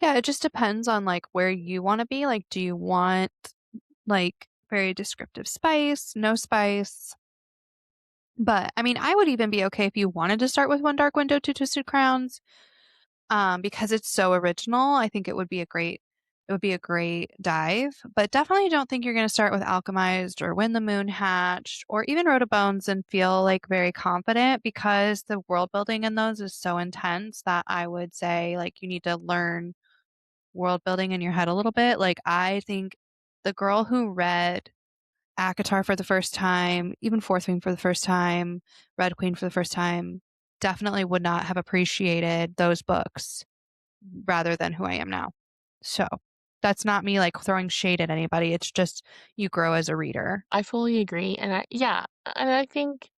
Yeah, it just depends on like where you want to be. Like, do you want like very descriptive spice, no spice? But I mean, I would even be okay if you wanted to start with One Dark Window, Two Twisted Crowns. Because it's so original, I think it would be a great dive, but definitely don't think you're gonna start with Alchemized or When the Moon Hatched or even Road of Bones and feel, like, very confident because the world building in those is so intense that I would say, like, you need to learn world building in your head a little bit. Like, I think the girl who read ACOTAR for the first time, even Fourth Wing for the first time, Red Queen for the first time, definitely would not have appreciated those books rather than who I am now. So, that's not me, like, throwing shade at anybody, it's just you grow as a reader. I fully agree, and I think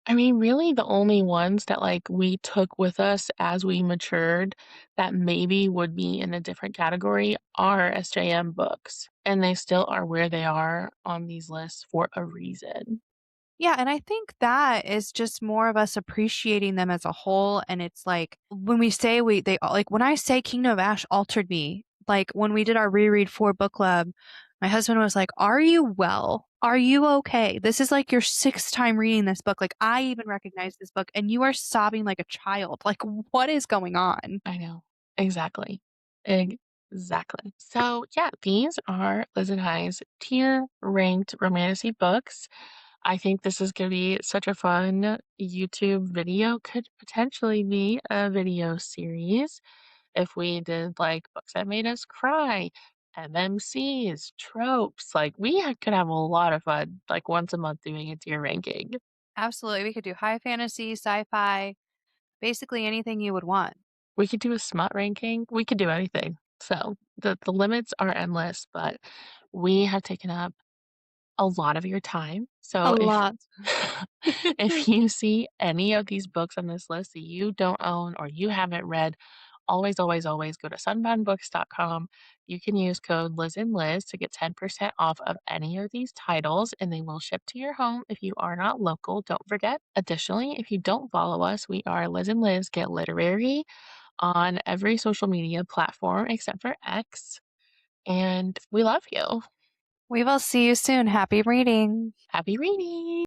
I mean, really the only ones that, like, we took with us as we matured that maybe would be in a different category are SJM books, and they still are where they are on these lists for a reason. Yeah, and I think that is just more of us appreciating them as a whole, and it's like, when we say they all like, when I say Kingdom of Ash altered me, like, when we did our reread for book club, my husband was like, "Are you well? Are you okay? This is, like, your 6th time reading this book, like, I even recognize this book, and you are sobbing like a child, like, what is going on?" I know. Exactly. Exactly. So, yeah, these are Liz and I's tier ranked romantasy books. I think this is gonna be such a fun YouTube video, could potentially be a video series if we did, like, books that made us cry, MMCs, tropes, like, could have a lot of fun, like, once a month doing a tier ranking. Absolutely, we could do high fantasy, sci-fi, basically anything you would want. We could do a smut ranking, we could do anything. So, the limits are endless, but we have taken up a lot of your time. A So if lot. if you see any of these books on this list that you don't own or you haven't read, always, always, always go to sunboundbooks.com. You can use code Liz and Liz to get 10% off of any of these titles, and they will ship to your home if you are not local. Don't forget. Additionally, if you don't follow us, we are Liz and Liz Get Literary on every social media platform except for X. And we love you. We will see you soon. Happy reading. Happy reading!